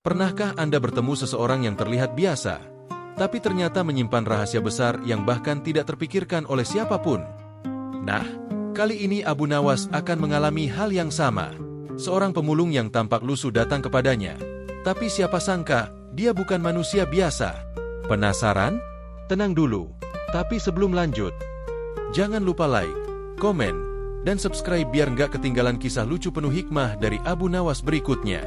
Pernahkah Anda bertemu seseorang yang terlihat biasa, tapi ternyata menyimpan rahasia besar yang bahkan tidak terpikirkan oleh siapapun? Nah, kali ini Abu Nawas akan mengalami hal yang sama. Seorang pemulung yang tampak lusuh datang kepadanya. Tapi siapa sangka, dia bukan manusia biasa. Penasaran? Tenang dulu. Tapi sebelum lanjut, jangan lupa like, komen, dan subscribe biar nggak ketinggalan kisah lucu penuh hikmah dari Abu Nawas berikutnya.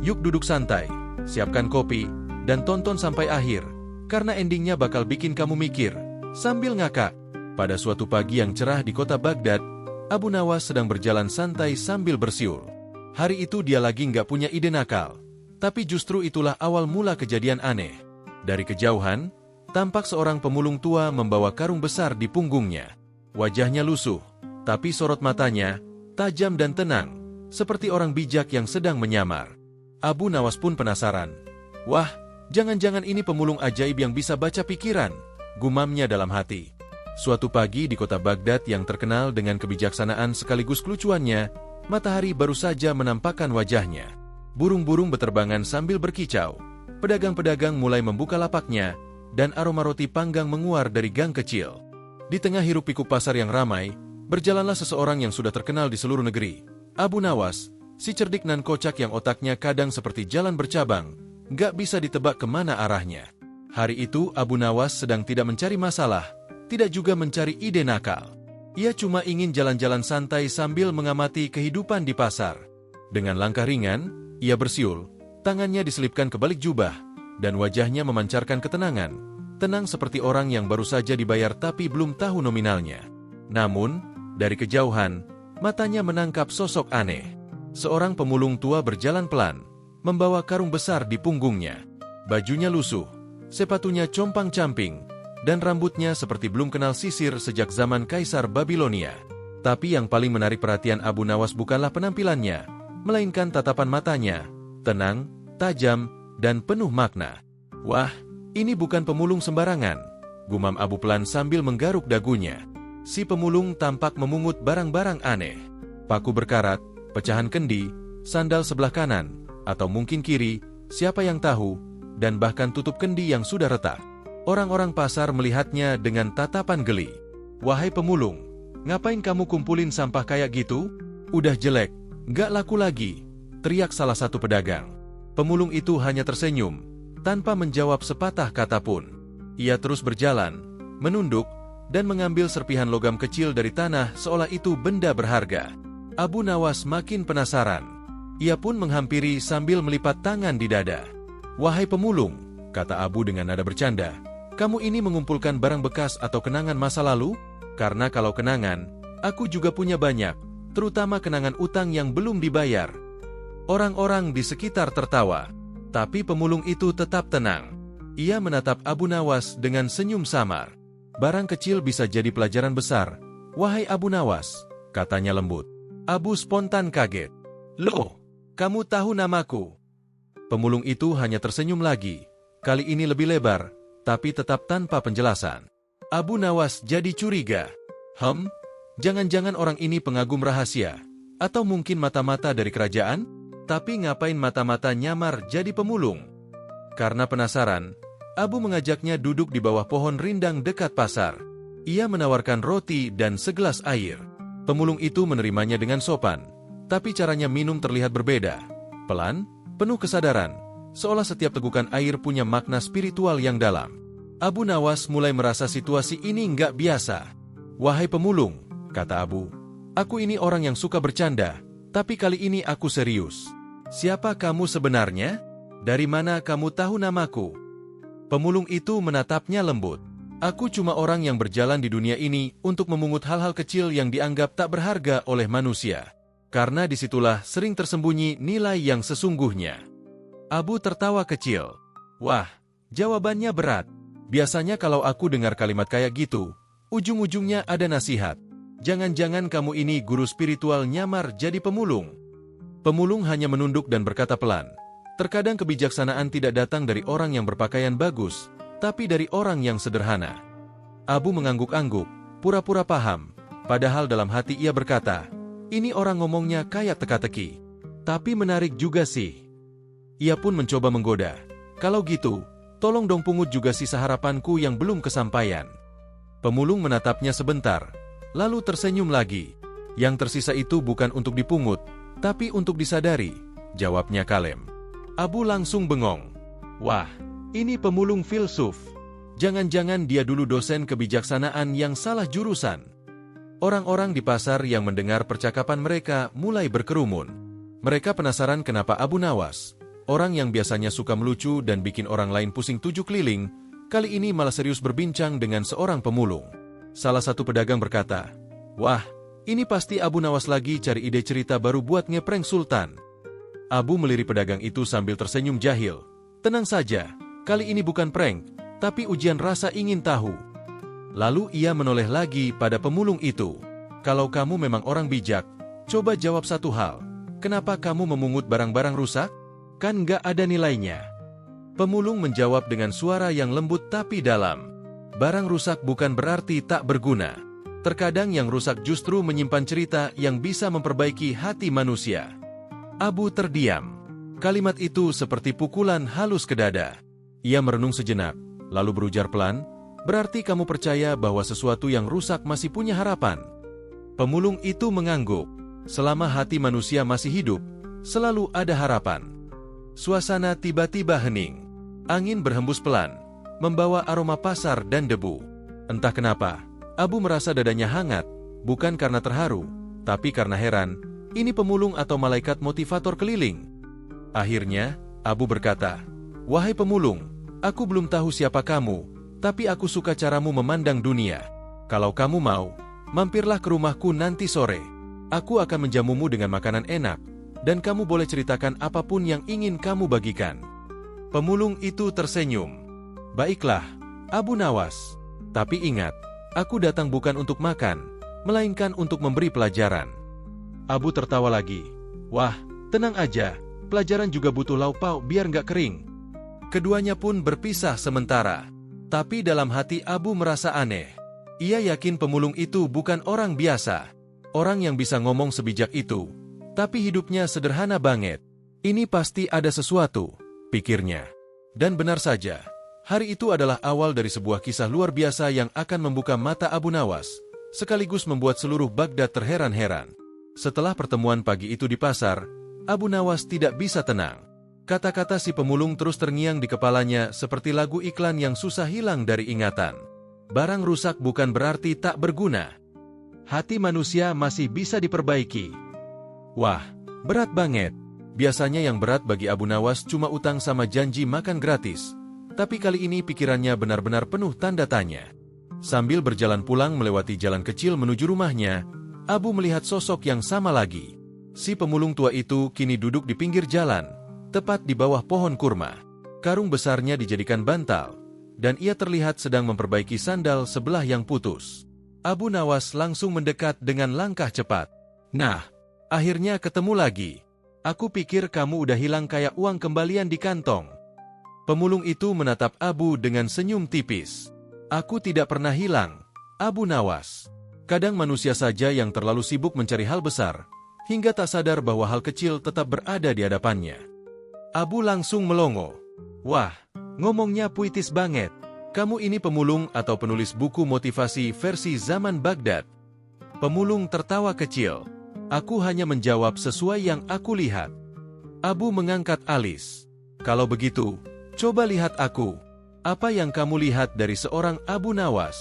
Yuk duduk santai, siapkan kopi, dan tonton sampai akhir, karena endingnya bakal bikin kamu mikir, sambil ngakak. Pada suatu pagi yang cerah di kota Baghdad, Abu Nawas sedang berjalan santai sambil bersiul. Hari itu dia lagi nggak punya ide nakal, tapi justru itulah awal mula kejadian aneh. Dari kejauhan, tampak seorang pemulung tua membawa karung besar di punggungnya. Wajahnya lusuh, tapi sorot matanya tajam dan tenang, seperti orang bijak yang sedang menyamar. Abu Nawas pun penasaran. Wah, jangan-jangan ini pemulung ajaib yang bisa baca pikiran, gumamnya dalam hati. Suatu pagi di kota Baghdad yang terkenal dengan kebijaksanaan sekaligus kelucuannya, matahari baru saja menampakkan wajahnya. Burung-burung beterbangan sambil berkicau. Pedagang-pedagang mulai membuka lapaknya, dan aroma roti panggang menguar dari gang kecil. Di tengah hiruk-pikuk pasar yang ramai, berjalanlah seseorang yang sudah terkenal di seluruh negeri. Abu Nawas, si cerdik nan kocak yang otaknya kadang seperti jalan bercabang, nggak bisa ditebak kemana arahnya. Hari itu Abu Nawas sedang tidak mencari masalah, tidak juga mencari ide nakal. Ia cuma ingin jalan-jalan santai sambil mengamati kehidupan di pasar. Dengan langkah ringan, ia bersiul, tangannya diselipkan ke balik jubah, dan wajahnya memancarkan ketenangan, tenang seperti orang yang baru saja dibayar tapi belum tahu nominalnya. Namun, dari kejauhan, matanya menangkap sosok aneh. Seorang pemulung tua berjalan pelan, membawa karung besar di punggungnya. Bajunya lusuh, sepatunya compang-camping, dan rambutnya seperti belum kenal sisir sejak zaman Kaisar Babilonia. Tapi yang paling menarik perhatian Abu Nawas bukanlah penampilannya, melainkan tatapan matanya, tenang, tajam, dan penuh makna. Wah, ini bukan pemulung sembarangan, gumam Abu pelan sambil menggaruk dagunya. Si pemulung tampak memungut barang-barang aneh. Paku berkarat, pecahan kendi, sandal sebelah kanan, atau mungkin kiri, siapa yang tahu, dan bahkan tutup kendi yang sudah retak. Orang-orang pasar melihatnya dengan tatapan geli. Wahai pemulung, ngapain kamu kumpulin sampah kayak gitu? Udah jelek, nggak laku lagi, teriak salah satu pedagang. Pemulung itu hanya tersenyum, tanpa menjawab sepatah kata pun. Ia terus berjalan, menunduk, dan mengambil serpihan logam kecil dari tanah seolah itu benda berharga. Abu Nawas makin penasaran. Ia pun menghampiri sambil melipat tangan di dada. Wahai pemulung, kata Abu dengan nada bercanda, kamu ini mengumpulkan barang bekas atau kenangan masa lalu? Karena kalau kenangan, aku juga punya banyak, terutama kenangan utang yang belum dibayar. Orang-orang di sekitar tertawa, tapi pemulung itu tetap tenang. Ia menatap Abu Nawas dengan senyum samar. Barang kecil bisa jadi pelajaran besar. Wahai Abu Nawas, katanya lembut. Abu spontan kaget. Loh, kamu tahu namaku? Pemulung itu hanya tersenyum lagi. Kali ini lebih lebar, tapi tetap tanpa penjelasan. Abu Nawas jadi curiga. Jangan-jangan orang ini pengagum rahasia? Atau mungkin mata-mata dari kerajaan? Tapi ngapain mata-mata nyamar jadi pemulung? Karena penasaran, Abu mengajaknya duduk di bawah pohon rindang dekat pasar. Ia menawarkan roti dan segelas air. Pemulung itu menerimanya dengan sopan, tapi caranya minum terlihat berbeda. Pelan, penuh kesadaran, seolah setiap tegukan air punya makna spiritual yang dalam. Abu Nawas mulai merasa situasi ini nggak biasa. Wahai pemulung, kata Abu, aku ini orang yang suka bercanda, tapi kali ini aku serius. Siapa kamu sebenarnya? Dari mana kamu tahu namaku? Pemulung itu menatapnya lembut. Aku cuma orang yang berjalan di dunia ini untuk memungut hal-hal kecil yang dianggap tak berharga oleh manusia. Karena disitulah sering tersembunyi nilai yang sesungguhnya. Abu tertawa kecil. Wah, jawabannya berat. Biasanya kalau aku dengar kalimat kayak gitu, ujung-ujungnya ada nasihat. Jangan-jangan kamu ini guru spiritual nyamar jadi pemulung. Pemulung hanya menunduk dan berkata pelan. Terkadang kebijaksanaan tidak datang dari orang yang berpakaian bagus, tapi dari orang yang sederhana. Abu mengangguk-angguk, pura-pura paham, padahal dalam hati ia berkata, ini orang ngomongnya kayak teka-teki. Tapi menarik juga sih. Ia pun mencoba menggoda. Kalau gitu, tolong dong pungut juga sisa harapanku yang belum kesampaian. Pemulung menatapnya sebentar, lalu tersenyum lagi. Yang tersisa itu bukan untuk dipungut, tapi untuk disadari, jawabnya kalem. Abu langsung bengong. Wah, ini pemulung filsuf. Jangan-jangan dia dulu dosen kebijaksanaan yang salah jurusan. Orang-orang di pasar yang mendengar percakapan mereka mulai berkerumun. Mereka penasaran kenapa Abu Nawas, orang yang biasanya suka melucu dan bikin orang lain pusing 7 keliling, kali ini malah serius berbincang dengan seorang pemulung. Salah satu pedagang berkata, "Wah, ini pasti Abu Nawas lagi cari ide cerita baru buat ngeprank Sultan." Abu melirik pedagang itu sambil tersenyum jahil. "Tenang saja, kali ini bukan prank, tapi ujian rasa ingin tahu." Lalu ia menoleh lagi pada pemulung itu. "Kalau kamu memang orang bijak, coba jawab satu hal. Kenapa kamu memungut barang-barang rusak? Kan nggak ada nilainya." Pemulung menjawab dengan suara yang lembut tapi dalam. "Barang rusak bukan berarti tak berguna. Terkadang yang rusak justru menyimpan cerita yang bisa memperbaiki hati manusia." Abu terdiam. Kalimat itu seperti pukulan halus ke dada. Ia merenung sejenak, lalu berujar pelan, "Berarti kamu percaya bahwa sesuatu yang rusak masih punya harapan?" Pemulung itu mengangguk. Selama hati manusia masih hidup, selalu ada harapan. Suasana tiba-tiba hening. Angin berhembus pelan, membawa aroma pasar dan debu. Entah kenapa, Abu merasa dadanya hangat, bukan karena terharu, tapi karena heran, ini pemulung atau malaikat motivator keliling. Akhirnya, Abu berkata, "Wahai pemulung, aku belum tahu siapa kamu, tapi aku suka caramu memandang dunia. Kalau kamu mau, mampirlah ke rumahku nanti sore. Aku akan menjamumu dengan makanan enak, dan kamu boleh ceritakan apapun yang ingin kamu bagikan." Pemulung itu tersenyum. "Baiklah, Abu Nawas. Tapi ingat, aku datang bukan untuk makan, melainkan untuk memberi pelajaran." Abu tertawa lagi. "Wah, tenang aja, pelajaran juga butuh lauk pauk biar nggak kering." Keduanya pun berpisah sementara. Tapi dalam hati Abu merasa aneh. Ia yakin pemulung itu bukan orang biasa. Orang yang bisa ngomong sebijak itu. Tapi hidupnya sederhana banget. Ini pasti ada sesuatu, pikirnya. Dan benar saja, hari itu adalah awal dari sebuah kisah luar biasa yang akan membuka mata Abu Nawas, sekaligus membuat seluruh Baghdad terheran-heran. Setelah pertemuan pagi itu di pasar, Abu Nawas tidak bisa tenang. Kata-kata si pemulung terus terngiang di kepalanya seperti lagu iklan yang susah hilang dari ingatan. Barang rusak bukan berarti tak berguna. Hati manusia masih bisa diperbaiki. Wah, berat banget. Biasanya yang berat bagi Abu Nawas cuma utang sama janji makan gratis. Tapi kali ini pikirannya benar-benar penuh tanda tanya. Sambil berjalan pulang melewati jalan kecil menuju rumahnya, Abu melihat sosok yang sama lagi. Si pemulung tua itu kini duduk di pinggir jalan, tepat di bawah pohon kurma. Karung besarnya dijadikan bantal, dan ia terlihat sedang memperbaiki sandal sebelah yang putus. Abu Nawas langsung mendekat dengan langkah cepat. "Nah, akhirnya ketemu lagi. Aku pikir kamu udah hilang kayak uang kembalian di kantong." Pemulung itu menatap Abu dengan senyum tipis. "Aku tidak pernah hilang, Abu Nawas. Kadang manusia saja yang terlalu sibuk mencari hal besar, hingga tak sadar bahwa hal kecil tetap berada di hadapannya." Abu langsung melongo. "Wah, ngomongnya puitis banget. Kamu ini pemulung atau penulis buku motivasi versi zaman Baghdad?" Pemulung tertawa kecil. "Aku hanya menjawab sesuai yang aku lihat." Abu mengangkat alis. "Kalau begitu, coba lihat aku. Apa yang kamu lihat dari seorang Abu Nawas?"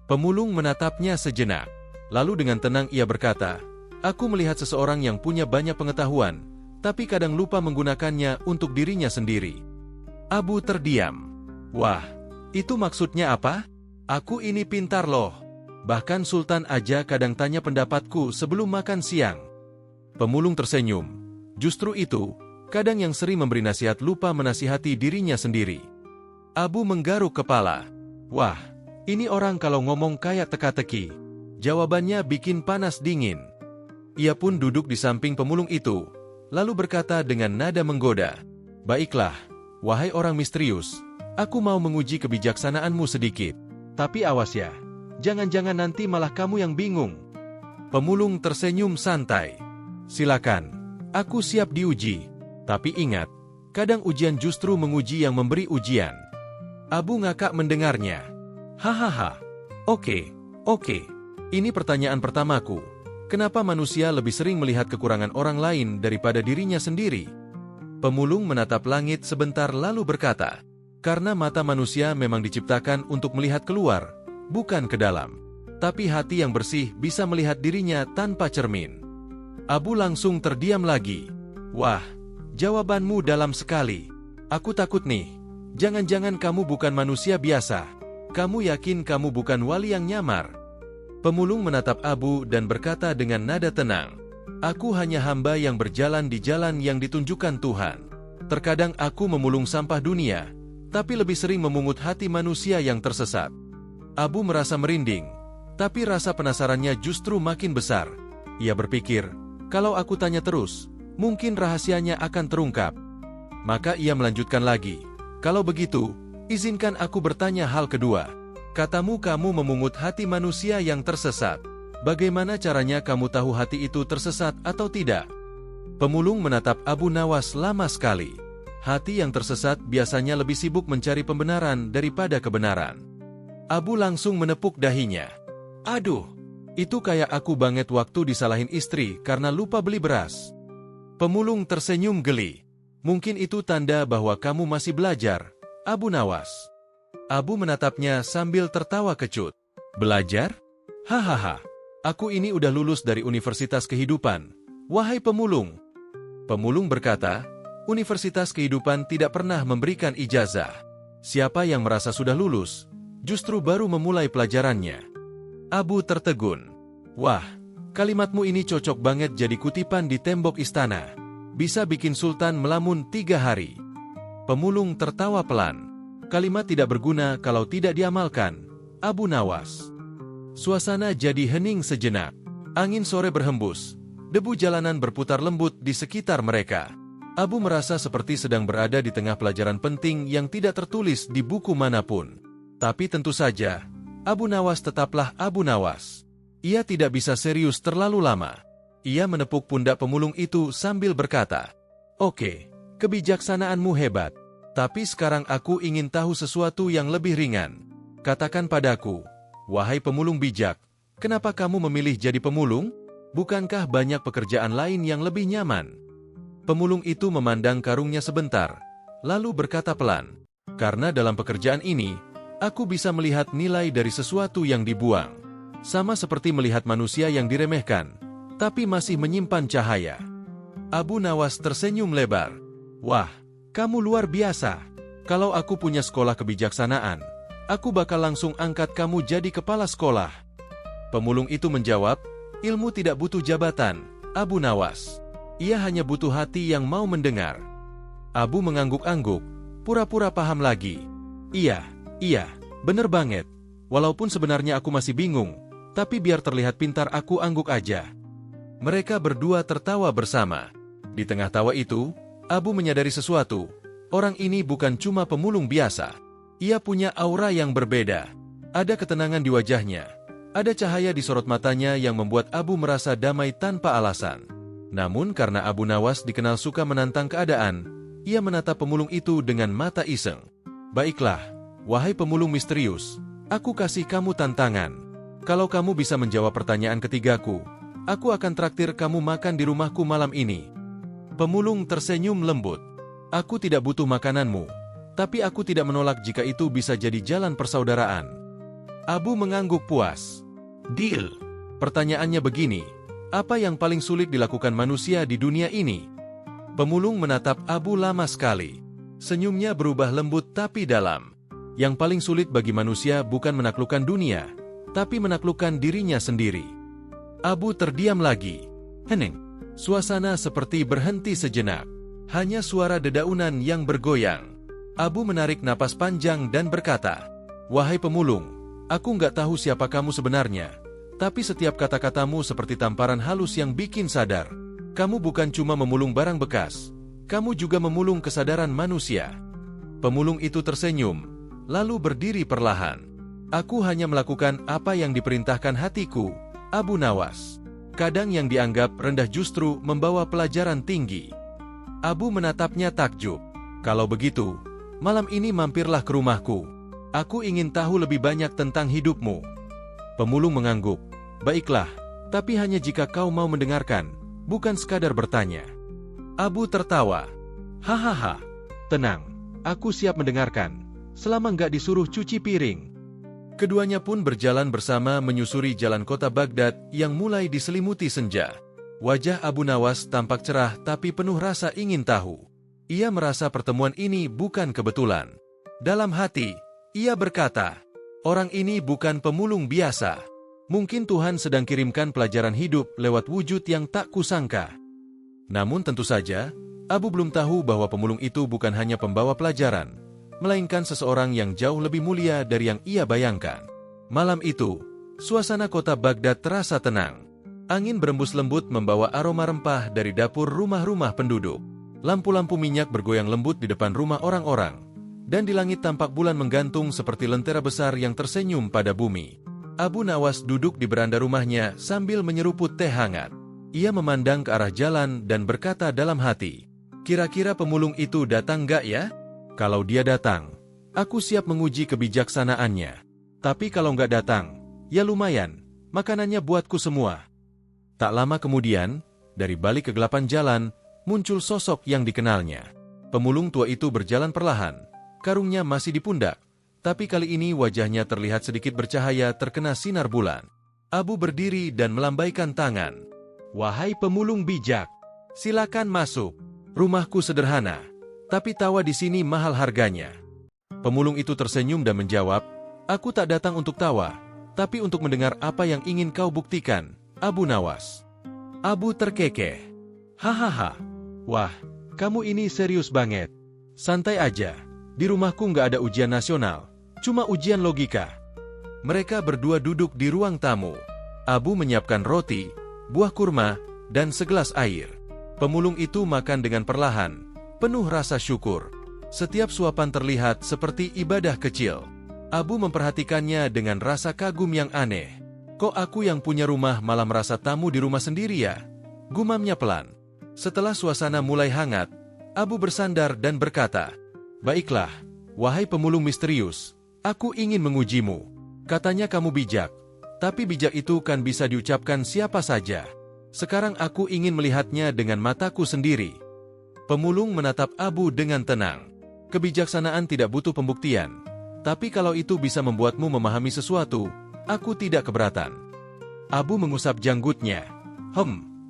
Pemulung menatapnya sejenak. Lalu dengan tenang ia berkata, "Aku melihat seseorang yang punya banyak pengetahuan, tapi kadang lupa menggunakannya untuk dirinya sendiri." Abu terdiam. "Wah, itu maksudnya apa?" "Aku ini pintar loh. Bahkan Sultan aja kadang tanya pendapatku sebelum makan siang." Pemulung tersenyum. Justru itu, kadang yang sering memberi nasihat lupa menasihati dirinya sendiri. Abu menggaruk kepala. "Wah, ini orang kalau ngomong kayak teka-teki." Jawabannya bikin panas dingin. Ia pun duduk di samping pemulung itu, lalu berkata dengan nada menggoda, "Baiklah, wahai orang misterius, aku mau menguji kebijaksanaanmu sedikit. Tapi awas ya, jangan-jangan nanti malah kamu yang bingung." Pemulung tersenyum santai. "Silakan, aku siap diuji. Tapi ingat, Kadang ujian justru menguji yang memberi ujian. Abu ngakak mendengarnya. Hahaha. Oke. Ini pertanyaan pertamaku. Kenapa manusia lebih sering melihat kekurangan orang lain daripada dirinya sendiri? Pemulung menatap langit sebentar lalu berkata, karena mata manusia memang diciptakan untuk melihat keluar, bukan ke dalam. Tapi hati yang bersih bisa melihat dirinya tanpa cermin. Abu langsung terdiam lagi. Wah, jawabanmu dalam sekali. Aku takut nih. Jangan-jangan kamu bukan manusia biasa. Kamu yakin kamu bukan wali yang nyamar? Pemulung menatap Abu dan berkata dengan nada tenang, aku hanya hamba yang berjalan di jalan yang ditunjukkan Tuhan. Terkadang aku memulung sampah dunia, tapi lebih sering memungut hati manusia yang tersesat. Abu merasa merinding, tapi rasa penasarannya justru makin besar. Ia berpikir, kalau aku tanya terus, mungkin rahasianya akan terungkap. Maka ia melanjutkan lagi, kalau begitu, izinkan aku bertanya hal kedua. Katamu kamu memungut hati manusia yang tersesat. Bagaimana caranya kamu tahu hati itu tersesat atau tidak? Pemulung menatap Abu Nawas lama sekali. Hati yang tersesat biasanya lebih sibuk mencari pembenaran daripada kebenaran. Abu langsung menepuk dahinya. Aduh, itu kayak aku banget waktu disalahin istri karena lupa beli beras. Pemulung tersenyum geli. Mungkin itu tanda bahwa kamu masih belajar, Abu Nawas. Abu menatapnya sambil tertawa kecut. Belajar? Hahaha. Aku ini udah lulus dari Universitas Kehidupan. Wahai pemulung. Pemulung berkata, Universitas Kehidupan tidak pernah memberikan ijazah. Siapa yang merasa sudah lulus, justru baru memulai pelajarannya. Abu tertegun. Wah, kalimatmu ini cocok banget jadi kutipan di tembok istana. Bisa bikin Sultan melamun 3 hari. Pemulung tertawa pelan. Kalimat tidak berguna kalau tidak diamalkan, Abu Nawas. Suasana jadi hening sejenak. Angin sore berhembus. Debu jalanan berputar lembut di sekitar mereka. Abu merasa seperti sedang berada di tengah pelajaran penting yang tidak tertulis di buku manapun. Tapi tentu saja, Abu Nawas tetaplah Abu Nawas. Ia tidak bisa serius terlalu lama. Ia menepuk pundak pemulung itu sambil berkata, Oke, kebijaksanaanmu hebat. Tapi sekarang aku ingin tahu sesuatu yang lebih ringan. Katakan padaku, wahai pemulung bijak, kenapa kamu memilih jadi pemulung? Bukankah banyak pekerjaan lain yang lebih nyaman? Pemulung itu memandang karungnya sebentar, lalu berkata pelan, karena dalam pekerjaan ini, aku bisa melihat nilai dari sesuatu yang dibuang. Sama seperti melihat manusia yang diremehkan, tapi masih menyimpan cahaya. Abu Nawas tersenyum lebar. Wah, kamu luar biasa. Kalau aku punya sekolah kebijaksanaan, aku bakal langsung angkat kamu jadi kepala sekolah. Pemulung itu menjawab, ilmu tidak butuh jabatan, Abu Nawas. Ia hanya butuh hati yang mau mendengar. Abu mengangguk-angguk, pura-pura paham lagi. Iya, bener banget. Walaupun sebenarnya aku masih bingung, tapi biar terlihat pintar aku angguk aja. Mereka berdua tertawa bersama. Di tengah tawa itu, Abu menyadari sesuatu. Orang ini bukan cuma pemulung biasa. Ia punya aura yang berbeda. Ada ketenangan di wajahnya. Ada cahaya di sorot matanya yang membuat Abu merasa damai tanpa alasan. Namun karena Abu Nawas dikenal suka menantang keadaan, ia menatap pemulung itu dengan mata iseng. Baiklah, wahai pemulung misterius, aku kasih kamu tantangan. Kalau kamu bisa menjawab pertanyaan ketigaku, aku akan traktir kamu makan di rumahku malam ini. Pemulung tersenyum lembut. Aku tidak butuh makananmu, tapi aku tidak menolak jika itu bisa jadi jalan persaudaraan. Abu mengangguk puas. Deal. Pertanyaannya begini, apa yang paling sulit dilakukan manusia di dunia ini? Pemulung menatap Abu lama sekali. Senyumnya berubah lembut tapi dalam. Yang paling sulit bagi manusia bukan menaklukkan dunia, tapi menaklukkan dirinya sendiri. Abu terdiam lagi. Hening. Suasana seperti berhenti sejenak. Hanya suara dedaunan yang bergoyang. Abu menarik napas panjang dan berkata, wahai pemulung, aku nggak tahu siapa kamu sebenarnya, tapi setiap kata-katamu seperti tamparan halus yang bikin sadar. Kamu bukan cuma memulung barang bekas, kamu juga memulung kesadaran manusia. Pemulung itu tersenyum, lalu berdiri perlahan. Aku hanya melakukan apa yang diperintahkan hatiku, Abu Nawas. Kadang yang dianggap rendah justru membawa pelajaran tinggi. Abu menatapnya takjub. Kalau begitu, malam ini mampirlah ke rumahku. Aku ingin tahu lebih banyak tentang hidupmu. Pemulung mengangguk. Baiklah, tapi hanya jika kau mau mendengarkan, bukan sekadar bertanya. Abu tertawa. Hahaha, tenang, aku siap mendengarkan, selama nggak disuruh cuci piring. Keduanya pun berjalan bersama menyusuri jalan kota Baghdad yang mulai diselimuti senja. Wajah Abu Nawas tampak cerah tapi penuh rasa ingin tahu. Ia merasa pertemuan ini bukan kebetulan. Dalam hati, ia berkata, orang ini bukan pemulung biasa. Mungkin Tuhan sedang kirimkan pelajaran hidup lewat wujud yang tak kusangka. Namun tentu saja, Abu belum tahu bahwa pemulung itu bukan hanya pembawa pelajaran, melainkan seseorang yang jauh lebih mulia dari yang ia bayangkan. Malam itu, suasana kota Baghdad terasa tenang. Angin berembus lembut membawa aroma rempah dari dapur rumah-rumah penduduk. Lampu-lampu minyak bergoyang lembut di depan rumah orang-orang. Dan di langit tampak bulan menggantung seperti lentera besar yang tersenyum pada bumi. Abu Nawas duduk di beranda rumahnya sambil menyeruput teh hangat. Ia memandang ke arah jalan dan berkata dalam hati, kira-kira pemulung itu datang gak ya? Kalau dia datang, aku siap menguji kebijaksanaannya. Tapi kalau nggak datang, ya lumayan, makanannya buatku semua. Tak lama kemudian, dari balik kegelapan jalan, muncul sosok yang dikenalnya. Pemulung tua itu berjalan perlahan, karungnya masih di pundak, tapi kali ini wajahnya terlihat sedikit bercahaya terkena sinar bulan. Abu berdiri dan melambaikan tangan. Wahai pemulung bijak, silakan masuk. Rumahku sederhana, tapi tawa di sini mahal harganya. Pemulung itu tersenyum dan menjawab, aku tak datang untuk tawa, tapi untuk mendengar apa yang ingin kau buktikan, Abu Nawas. Abu terkekeh. Hahaha. Wah, kamu ini serius banget. Santai aja. Di rumahku nggak ada ujian nasional, cuma ujian logika. Mereka berdua duduk di ruang tamu. Abu menyiapkan roti, buah kurma, dan segelas air. Pemulung itu makan dengan perlahan, penuh rasa syukur. Setiap suapan terlihat seperti ibadah kecil. Abu memperhatikannya dengan rasa kagum yang aneh. Kok aku yang punya rumah malah merasa tamu di rumah sendiri ya? Gumamnya pelan. Setelah suasana mulai hangat, Abu bersandar dan berkata, baiklah, wahai pemulung misterius, aku ingin mengujimu. Katanya kamu bijak, tapi bijak itu kan bisa diucapkan siapa saja. Sekarang aku ingin melihatnya dengan mataku sendiri. Pemulung menatap Abu dengan tenang. Kebijaksanaan tidak butuh pembuktian, tapi kalau itu bisa membuatmu memahami sesuatu, aku tidak keberatan. Abu mengusap janggutnya.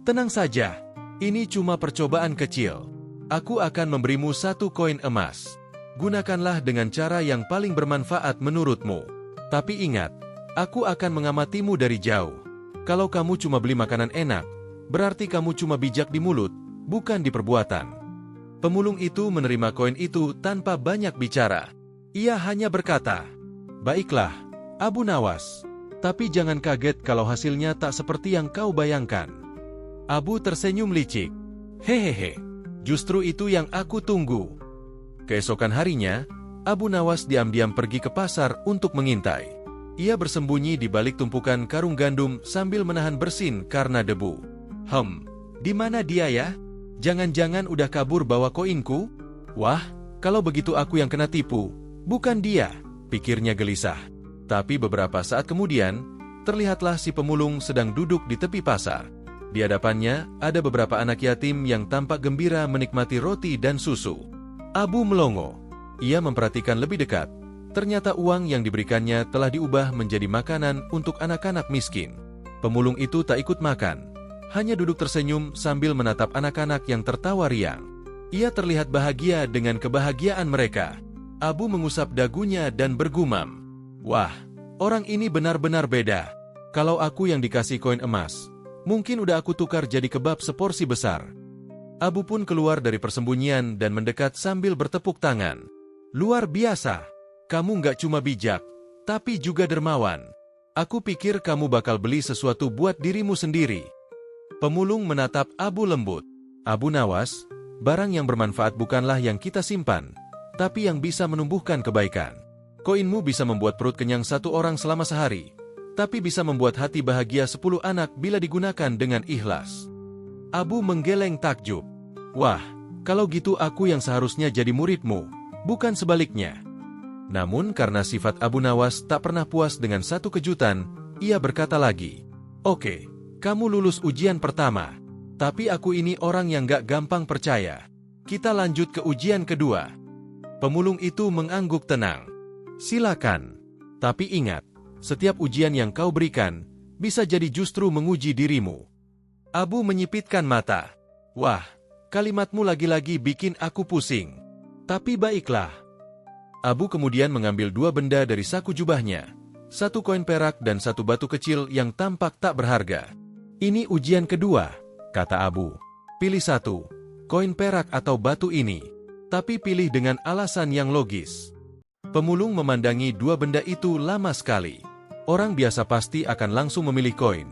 Tenang saja. Ini cuma percobaan kecil. Aku akan memberimu 1 koin emas. Gunakanlah dengan cara yang paling bermanfaat menurutmu. Tapi ingat, aku akan mengamatimu dari jauh. Kalau kamu cuma beli makanan enak, berarti kamu cuma bijak di mulut, bukan di perbuatan. Pemulung itu menerima koin itu tanpa banyak bicara. Ia hanya berkata, baiklah, Abu Nawas. Tapi jangan kaget kalau hasilnya tak seperti yang kau bayangkan. Abu tersenyum licik. Hehehe, justru itu yang aku tunggu. Keesokan harinya, Abu Nawas diam-diam pergi ke pasar untuk mengintai. Ia bersembunyi di balik tumpukan karung gandum sambil menahan bersin karena debu. Di mana dia ya? Jangan-jangan udah kabur bawa koinku? Wah, kalau begitu aku yang kena tipu. Bukan dia, pikirnya gelisah. Tapi beberapa saat kemudian, terlihatlah si pemulung sedang duduk di tepi pasar. Di hadapannya, ada beberapa anak yatim yang tampak gembira menikmati roti dan susu. Abu melongo. Ia memperhatikan lebih dekat. Ternyata uang yang diberikannya telah diubah menjadi makanan untuk anak-anak miskin. Pemulung itu tak ikut makan. Hanya duduk tersenyum sambil menatap anak-anak yang tertawa riang. Ia terlihat bahagia dengan kebahagiaan mereka. Abu mengusap dagunya dan bergumam. Wah, orang ini benar-benar beda. Kalau aku yang dikasih koin emas, mungkin udah aku tukar jadi kebab seporsi besar. Abu pun keluar dari persembunyian dan mendekat sambil bertepuk tangan. Luar biasa, kamu nggak cuma bijak, tapi juga dermawan. Aku pikir kamu bakal beli sesuatu buat dirimu sendiri. Pemulung menatap Abu lembut. Abu Nawas, barang yang bermanfaat bukanlah yang kita simpan, tapi yang bisa menumbuhkan kebaikan. Koinmu bisa membuat perut kenyang 1 orang selama sehari, tapi bisa membuat hati bahagia 10 anak bila digunakan dengan ikhlas. Abu menggeleng takjub. Wah, Kalau gitu aku yang seharusnya jadi muridmu, bukan sebaliknya. Namun karena sifat Abu Nawas tak pernah puas dengan satu kejutan, ia berkata lagi, "Oke, kamu lulus ujian pertama. Tapi aku ini orang yang gak gampang percaya. Kita lanjut ke ujian kedua." Pemulung itu mengangguk tenang. "Silakan. Tapi ingat, setiap ujian yang kau berikan, bisa jadi justru menguji dirimu." Abu menyipitkan mata. "Wah, kalimatmu lagi-lagi bikin aku pusing. Tapi baiklah." Abu kemudian mengambil 2 benda dari saku jubahnya, 1 koin perak dan 1 batu kecil yang tampak tak berharga. "Ini ujian kedua," kata Abu. "Pilih 1, koin perak atau batu ini. Tapi pilih dengan alasan yang logis." Pemulung memandangi 2 benda itu lama sekali. Orang biasa pasti akan langsung memilih koin,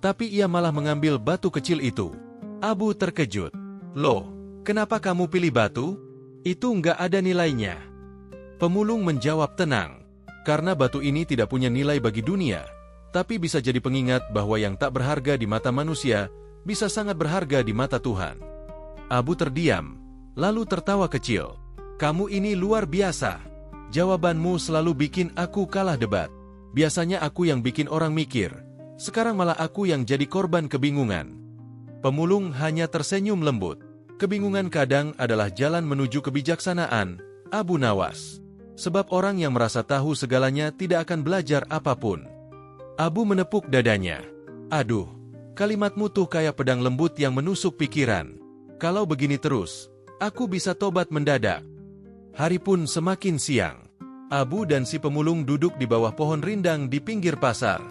tapi ia malah mengambil batu kecil itu. Abu terkejut. "Loh, kenapa kamu pilih batu? Itu nggak ada nilainya." Pemulung menjawab tenang, "Karena batu ini tidak punya nilai bagi dunia, tapi bisa jadi pengingat bahwa yang tak berharga di mata manusia, bisa sangat berharga di mata Tuhan." Abu terdiam, lalu tertawa kecil. "Kamu ini luar biasa. Jawabanmu selalu bikin aku kalah debat. Biasanya aku yang bikin orang mikir, sekarang malah aku yang jadi korban kebingungan." Pemulung hanya tersenyum lembut. "Kebingungan kadang adalah jalan menuju kebijaksanaan, Abu Nawas. Sebab orang yang merasa tahu segalanya tidak akan belajar apapun." Abu menepuk dadanya. "Aduh, kalimatmu tuh kayak pedang lembut yang menusuk pikiran. Kalau begini terus, aku bisa tobat mendadak." Hari pun semakin siang. Abu dan si pemulung duduk di bawah pohon rindang di pinggir pasar.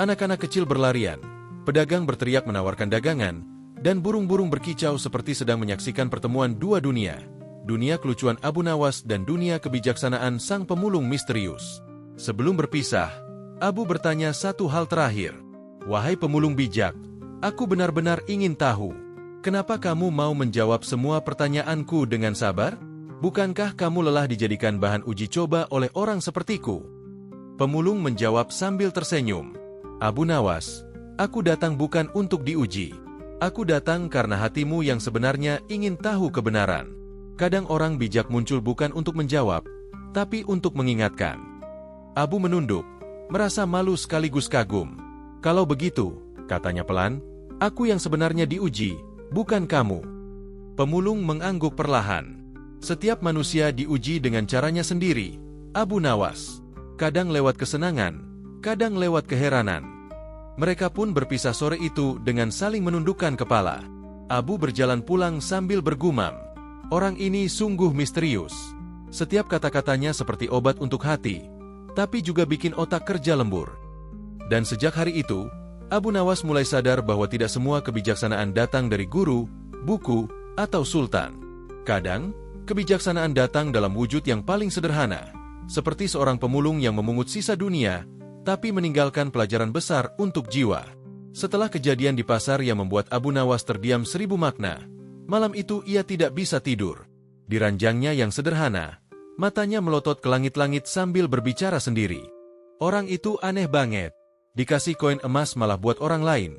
Anak-anak kecil berlarian, pedagang berteriak menawarkan dagangan, dan burung-burung berkicau seperti sedang menyaksikan pertemuan 2 dunia. Dunia kelucuan Abu Nawas dan dunia kebijaksanaan sang pemulung misterius. Sebelum berpisah, Abu bertanya satu hal terakhir. "Wahai pemulung bijak, aku benar-benar ingin tahu, kenapa kamu mau menjawab semua pertanyaanku dengan sabar? Bukankah kamu lelah dijadikan bahan uji coba oleh orang sepertiku?" Pemulung menjawab sambil tersenyum. "Abu Nawas, aku datang bukan untuk diuji. Aku datang karena hatimu yang sebenarnya ingin tahu kebenaran. Kadang orang bijak muncul bukan untuk menjawab, tapi untuk mengingatkan." Abu menunduk, merasa malu sekaligus kagum. "Kalau begitu," katanya pelan, "aku yang sebenarnya diuji, bukan kamu." Pemulung mengangguk perlahan. "Setiap manusia diuji dengan caranya sendiri, Abu Nawas. Kadang lewat kesenangan, kadang lewat keheranan." Mereka pun berpisah sore itu dengan saling menundukkan kepala. Abu berjalan pulang sambil bergumam, "Orang ini sungguh misterius. Setiap kata-katanya seperti obat untuk hati, tapi juga bikin otak kerja lembur." Dan sejak hari itu, Abu Nawas mulai sadar bahwa tidak semua kebijaksanaan datang dari guru, buku, atau sultan. Kadang, kebijaksanaan datang dalam wujud yang paling sederhana, seperti seorang pemulung yang memungut sisa dunia, tapi meninggalkan pelajaran besar untuk jiwa. Setelah kejadian di pasar yang membuat Abu Nawas terdiam 1000 makna, malam itu ia tidak bisa tidur. Di ranjangnya yang sederhana, matanya melotot ke langit-langit sambil berbicara sendiri. "Orang itu aneh banget. Dikasih koin emas malah buat orang lain.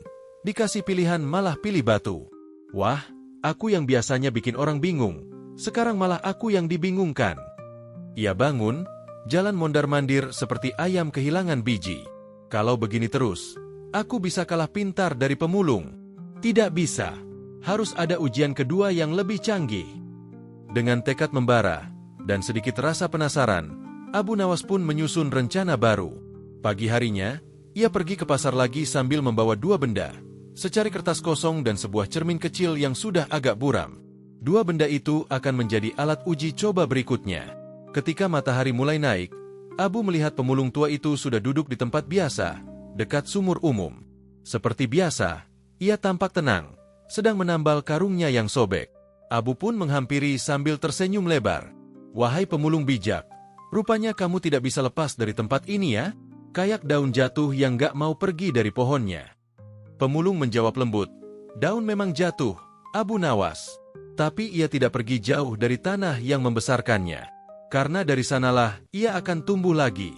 Dikasih pilihan malah pilih batu. Wah, aku yang biasanya bikin orang bingung, sekarang malah aku yang dibingungkan." Ia bangun, jalan mondar-mandir seperti ayam kehilangan biji. "Kalau begini terus, aku bisa kalah pintar dari pemulung. Tidak bisa. Harus ada ujian kedua yang lebih canggih." Dengan tekad membara dan sedikit rasa penasaran, Abu Nawas pun menyusun rencana baru. Pagi harinya, ia pergi ke pasar lagi sambil membawa 2 benda, secari kertas kosong dan sebuah cermin kecil yang sudah agak buram. 2 benda itu akan menjadi alat uji coba berikutnya. Ketika matahari mulai naik, Abu melihat pemulung tua itu sudah duduk di tempat biasa, dekat sumur umum. Seperti biasa, ia tampak tenang, sedang menambal karungnya yang sobek. Abu pun menghampiri sambil tersenyum lebar. "Wahai pemulung bijak, rupanya kamu tidak bisa lepas dari tempat ini ya? Kayak daun jatuh yang gak mau pergi dari pohonnya." Pemulung menjawab lembut, "Daun memang jatuh, Abu Nawas. Tapi ia tidak pergi jauh dari tanah yang membesarkannya. Karena dari sanalah ia akan tumbuh lagi."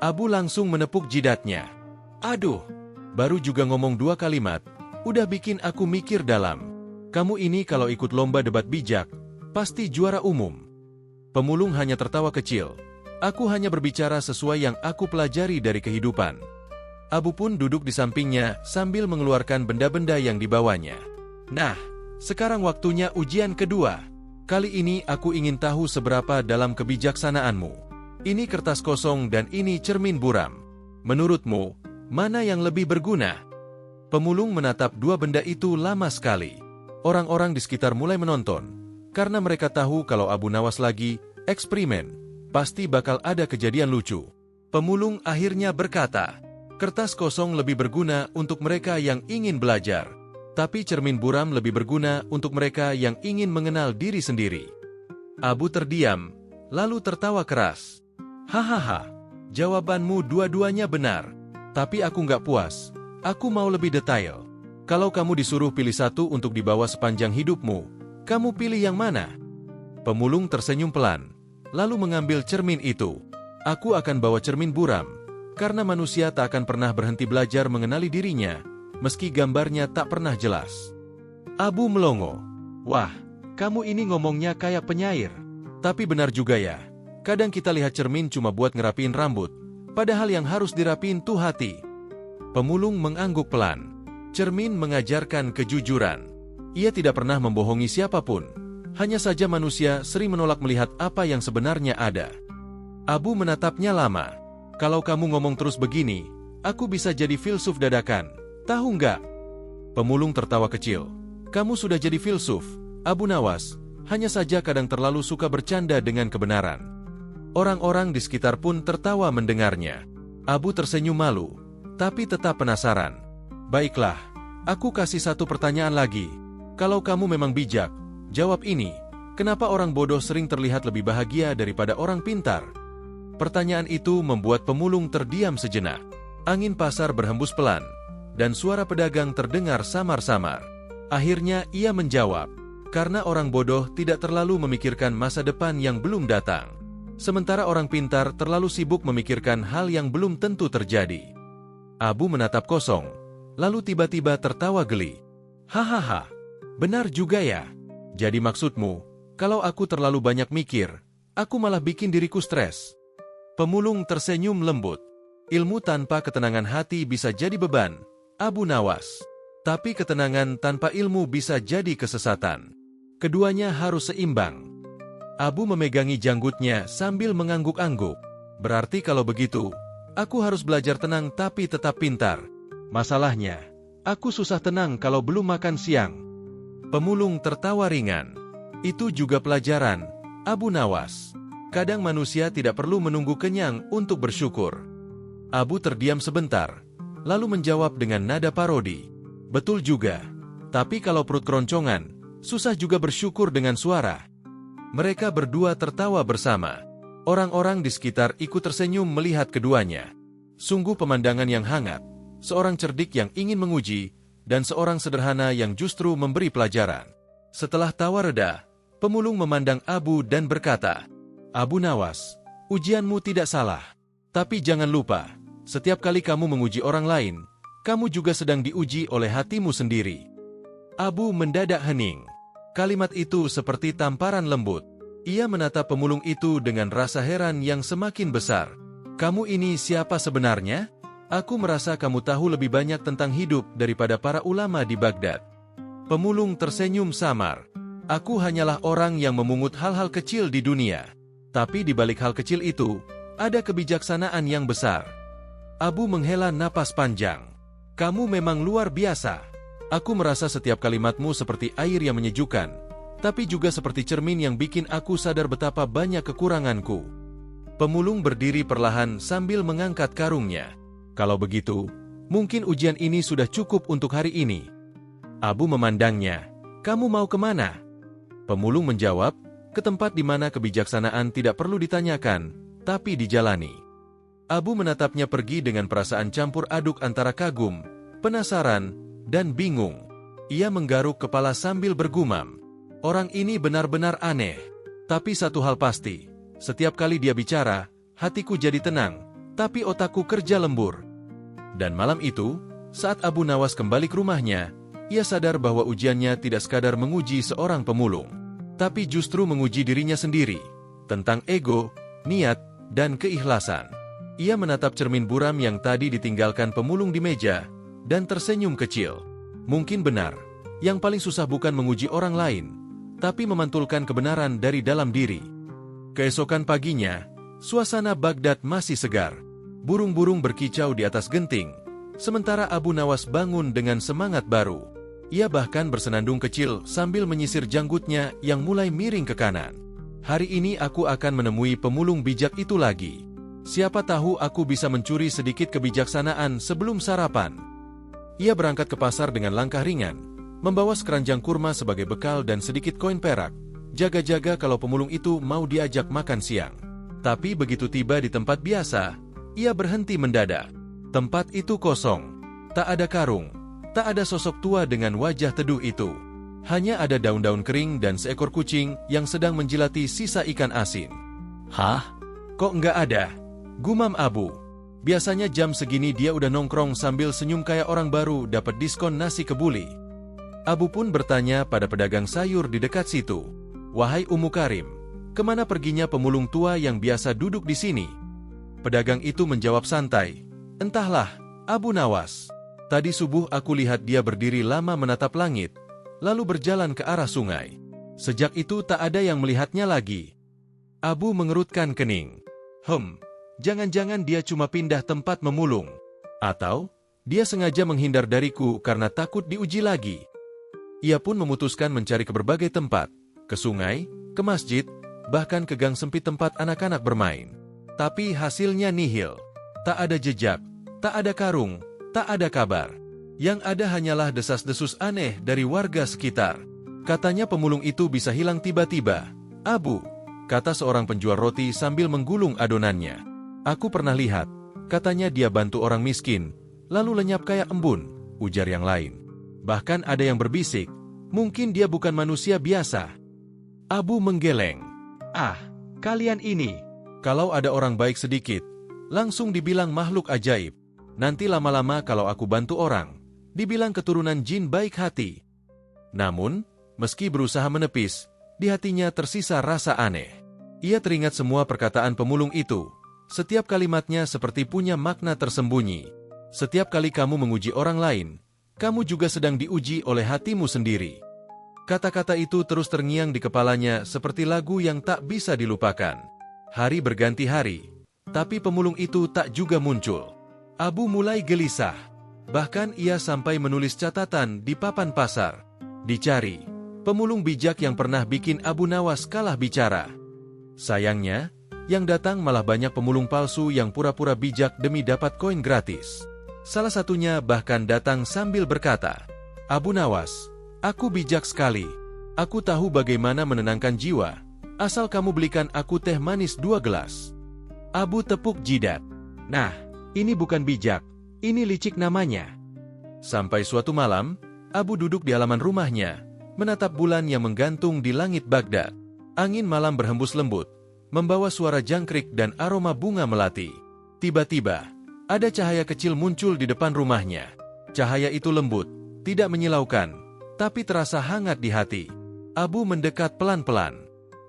Abu langsung menepuk jidatnya. "Aduh, baru juga ngomong 2 kalimat, udah bikin aku mikir dalam. Kamu ini kalau ikut lomba debat bijak, pasti juara umum. Pemulung hanya tertawa kecil. Aku hanya berbicara sesuai yang aku pelajari dari kehidupan. Abu pun duduk di sampingnya sambil mengeluarkan benda-benda yang dibawanya. Nah, sekarang waktunya ujian kedua. Kali ini aku ingin tahu seberapa dalam kebijaksanaanmu. Ini kertas kosong dan ini cermin buram. Menurutmu, mana yang lebih berguna? Pemulung menatap dua benda itu lama sekali. Orang-orang di sekitar mulai menonton, karena mereka tahu kalau Abu Nawas lagi eksperimen, pasti bakal ada kejadian lucu. Pemulung akhirnya berkata, kertas kosong lebih berguna untuk mereka yang ingin belajar, tapi cermin buram lebih berguna untuk mereka yang ingin mengenal diri sendiri. Abu terdiam, lalu tertawa keras. Hahaha, jawabanmu dua-duanya benar, tapi aku nggak puas. Aku mau lebih detail. Kalau kamu disuruh pilih satu untuk dibawa sepanjang hidupmu, kamu pilih yang mana? Pemulung tersenyum pelan, lalu mengambil cermin itu. Aku akan bawa cermin buram, karena manusia tak akan pernah berhenti belajar mengenali dirinya, meski gambarnya tak pernah jelas. Abu melongo. Wah, kamu ini ngomongnya kayak penyair. Tapi benar juga ya, kadang kita lihat cermin cuma buat ngerapiin rambut, padahal yang harus dirapiin tuh hati. Pemulung mengangguk pelan. Cermin mengajarkan kejujuran. Ia tidak pernah membohongi siapapun. Hanya saja manusia sering menolak melihat apa yang sebenarnya ada. Abu menatapnya lama. Kalau kamu ngomong terus begini, aku bisa jadi filsuf dadakan. Tahu nggak? Pemulung tertawa kecil. Kamu sudah jadi filsuf, Abu Nawas. Hanya saja kadang terlalu suka bercanda dengan kebenaran. Orang-orang di sekitar pun tertawa mendengarnya. Abu tersenyum malu, tapi tetap penasaran. Baiklah, aku kasih satu pertanyaan lagi. Kalau kamu memang bijak, jawab ini. Kenapa orang bodoh sering terlihat lebih bahagia daripada orang pintar? Pertanyaan itu membuat pemulung terdiam sejenak. Angin pasar berhembus pelan, dan suara pedagang terdengar samar-samar. Akhirnya ia menjawab, karena orang bodoh tidak terlalu memikirkan masa depan yang belum datang. Sementara orang pintar terlalu sibuk memikirkan hal yang belum tentu terjadi. Abu menatap kosong, lalu tiba-tiba tertawa geli. Hahaha, benar juga ya. Jadi maksudmu, kalau aku terlalu banyak mikir, aku malah bikin diriku stres. Pemulung tersenyum lembut. Ilmu tanpa ketenangan hati bisa jadi beban, Abu Nawas. Tapi ketenangan tanpa ilmu bisa jadi kesesatan. Keduanya harus seimbang. Abu memegangi janggutnya sambil mengangguk-angguk. Berarti kalau begitu, aku harus belajar tenang tapi tetap pintar. Masalahnya, aku susah tenang kalau belum makan siang. Pemulung tertawa ringan. Itu juga pelajaran, Abu Nawas. Kadang manusia tidak perlu menunggu kenyang untuk bersyukur. Abu terdiam sebentar, lalu menjawab dengan nada parodi. Betul juga, tapi kalau perut keroncongan, susah juga bersyukur dengan suara. Mereka berdua tertawa bersama. Orang-orang di sekitar ikut tersenyum melihat keduanya. Sungguh pemandangan yang hangat. Seorang cerdik yang ingin menguji, dan seorang sederhana yang justru memberi pelajaran. Setelah tawa reda, pemulung memandang Abu dan berkata, Abu Nawas, ujianmu tidak salah. Tapi jangan lupa, setiap kali kamu menguji orang lain, kamu juga sedang diuji oleh hatimu sendiri. Abu mendadak hening. Kalimat itu seperti tamparan lembut. Ia menatap pemulung itu dengan rasa heran yang semakin besar. Kamu ini siapa sebenarnya? Aku merasa kamu tahu lebih banyak tentang hidup daripada para ulama di Baghdad. Pemulung tersenyum samar. Aku hanyalah orang yang memungut hal-hal kecil di dunia. Tapi di balik hal kecil itu, ada kebijaksanaan yang besar. Abu menghela napas panjang. Kamu memang luar biasa. Aku merasa setiap kalimatmu seperti air yang menyejukkan, tapi juga seperti cermin yang bikin aku sadar betapa banyak kekuranganku. Pemulung berdiri perlahan sambil mengangkat karungnya. Kalau begitu, mungkin ujian ini sudah cukup untuk hari ini. Abu memandangnya. Kamu mau kemana? Pemulung menjawab, ke tempat di mana kebijaksanaan tidak perlu ditanyakan, tapi dijalani. Abu menatapnya pergi dengan perasaan campur aduk antara kagum, penasaran, dan bingung. Ia menggaruk kepala sambil bergumam. Orang ini benar-benar aneh. Tapi satu hal pasti, setiap kali dia bicara, hatiku jadi tenang, tapi otakku kerja lembur. Dan malam itu, saat Abu Nawas kembali ke rumahnya, Ia sadar bahwa ujiannya tidak sekadar menguji seorang pemulung, tapi justru menguji dirinya sendiri, tentang ego, niat, dan keikhlasan. Ia menatap cermin buram yang tadi ditinggalkan pemulung di meja, dan tersenyum kecil. Mungkin benar, yang paling susah bukan menguji orang lain, tapi memantulkan kebenaran dari dalam diri. Keesokan paginya, suasana Baghdad masih segar. Burung-burung berkicau di atas genting, sementara Abu Nawas bangun dengan semangat baru. Ia bahkan bersenandung kecil sambil menyisir janggutnya yang mulai miring ke kanan. Hari ini aku akan menemui pemulung bijak itu lagi. Siapa tahu aku bisa mencuri sedikit kebijaksanaan sebelum sarapan. Ia berangkat ke pasar dengan langkah ringan, membawa sekeranjang kurma sebagai bekal dan sedikit koin perak, jaga-jaga kalau pemulung itu mau diajak makan siang. Tapi begitu tiba di tempat biasa, ia berhenti mendadak. Tempat itu kosong. Tak ada karung, tak ada sosok tua dengan wajah teduh itu. Hanya ada daun-daun kering dan seekor kucing yang sedang menjilati sisa ikan asin. Hah? Kok nggak ada? Gumam Abu. Biasanya jam segini dia udah nongkrong sambil senyum kayak orang baru dapat diskon nasi kebuli. Abu pun bertanya pada pedagang sayur di dekat situ. Wahai Ummu Karim, kemana perginya pemulung tua yang biasa duduk di sini? Pedagang itu menjawab santai, entahlah, Abu Nawas. Tadi subuh aku lihat dia berdiri lama menatap langit, lalu berjalan ke arah sungai. Sejak itu tak ada yang melihatnya lagi. Abu mengerutkan kening. Jangan-jangan dia cuma pindah tempat memulung. Atau, dia sengaja menghindar dariku karena takut diuji lagi. Ia pun memutuskan mencari ke berbagai tempat, ke sungai, ke masjid, bahkan ke gang sempit tempat anak-anak bermain. Tapi hasilnya nihil. Tak ada jejak, tak ada karung, tak ada kabar. Yang ada hanyalah desas-desus aneh dari warga sekitar. Katanya pemulung itu bisa hilang tiba-tiba. Abu, kata seorang penjual roti sambil menggulung adonannya. Aku pernah lihat, katanya dia bantu orang miskin, lalu lenyap kayak embun, ujar yang lain. Bahkan ada yang berbisik, mungkin dia bukan manusia biasa. Abu menggeleng. Kalian ini. Kalau ada orang baik sedikit, langsung dibilang makhluk ajaib. Nanti lama-lama kalau aku bantu orang, dibilang keturunan jin baik hati. Namun, meski berusaha menepis, di hatinya tersisa rasa aneh. Ia teringat semua perkataan pemulung itu. Setiap kalimatnya seperti punya makna tersembunyi. Setiap kali kamu menguji orang lain, kamu juga sedang diuji oleh hatimu sendiri. Kata-kata itu terus terngiang di kepalanya seperti lagu yang tak bisa dilupakan. Hari berganti hari, tapi pemulung itu tak juga muncul. Abu mulai gelisah. Bahkan ia sampai menulis catatan di papan pasar. Dicari, pemulung bijak yang pernah bikin Abu Nawas kalah bicara. Sayangnya, yang datang malah banyak pemulung palsu yang pura-pura bijak demi dapat koin gratis. Salah satunya bahkan datang sambil berkata, Abu Nawas, aku bijak sekali. Aku tahu bagaimana menenangkan jiwa. Asal kamu belikan aku teh manis 2 gelas. Abu tepuk jidat. Nah, ini bukan bijak, ini licik namanya. Sampai suatu malam, Abu duduk di halaman rumahnya, menatap bulan yang menggantung di langit Baghdad. Angin malam berhembus lembut, membawa suara jangkrik dan aroma bunga melati. Tiba-tiba, ada cahaya kecil muncul di depan rumahnya. Cahaya itu lembut, tidak menyilaukan, tapi terasa hangat di hati. Abu mendekat pelan-pelan.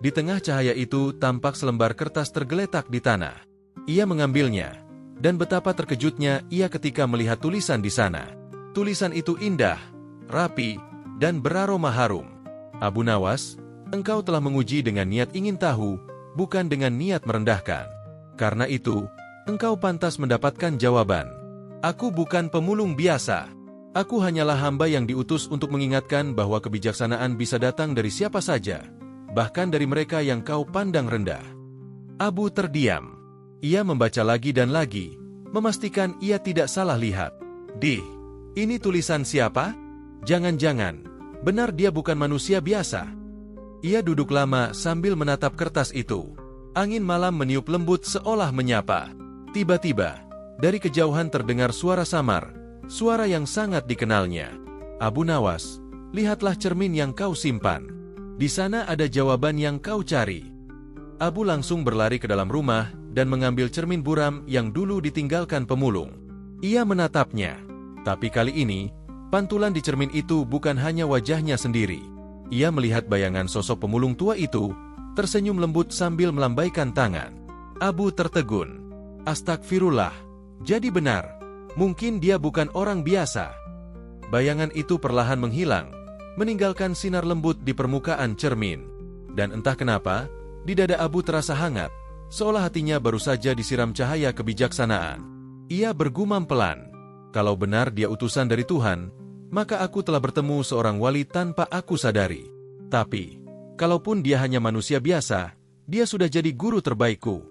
Di tengah cahaya itu tampak selembar kertas tergeletak di tanah. Ia mengambilnya, dan betapa terkejutnya ia ketika melihat tulisan di sana. Tulisan itu indah, rapi, dan beraroma harum. Abu Nawas, engkau telah menguji dengan niat ingin tahu, bukan dengan niat merendahkan. Karena itu, engkau pantas mendapatkan jawaban. Aku bukan pemulung biasa. Aku hanyalah hamba yang diutus untuk mengingatkan bahwa kebijaksanaan bisa datang dari siapa saja, bahkan dari mereka yang kau pandang rendah. Abu terdiam. Ia membaca lagi dan lagi, memastikan ia tidak salah lihat. Ini tulisan siapa? Jangan-jangan, benar dia bukan manusia biasa. Ia duduk lama sambil menatap kertas itu. Angin malam meniup lembut seolah menyapa. Tiba-tiba, dari kejauhan terdengar suara samar, suara yang sangat dikenalnya. Abu Nawas, lihatlah cermin yang kau simpan. Di sana ada jawaban yang kau cari. Abu langsung berlari ke dalam rumah dan mengambil cermin buram yang dulu ditinggalkan pemulung. Ia menatapnya, tapi kali ini, Pantulan di cermin itu bukan hanya wajahnya sendiri. Ia melihat bayangan sosok pemulung tua itu, tersenyum lembut sambil melambaikan tangan. Abu tertegun. Astagfirullah, jadi benar. Mungkin dia bukan orang biasa. Bayangan itu perlahan menghilang, meninggalkan sinar lembut di permukaan cermin. Dan entah kenapa, di dada Abu terasa hangat, seolah hatinya baru saja disiram cahaya kebijaksanaan. Ia bergumam pelan, kalau benar dia utusan dari Tuhan, maka aku telah bertemu seorang wali tanpa aku sadari. Tapi, kalaupun dia hanya manusia biasa, dia sudah jadi guru terbaikku.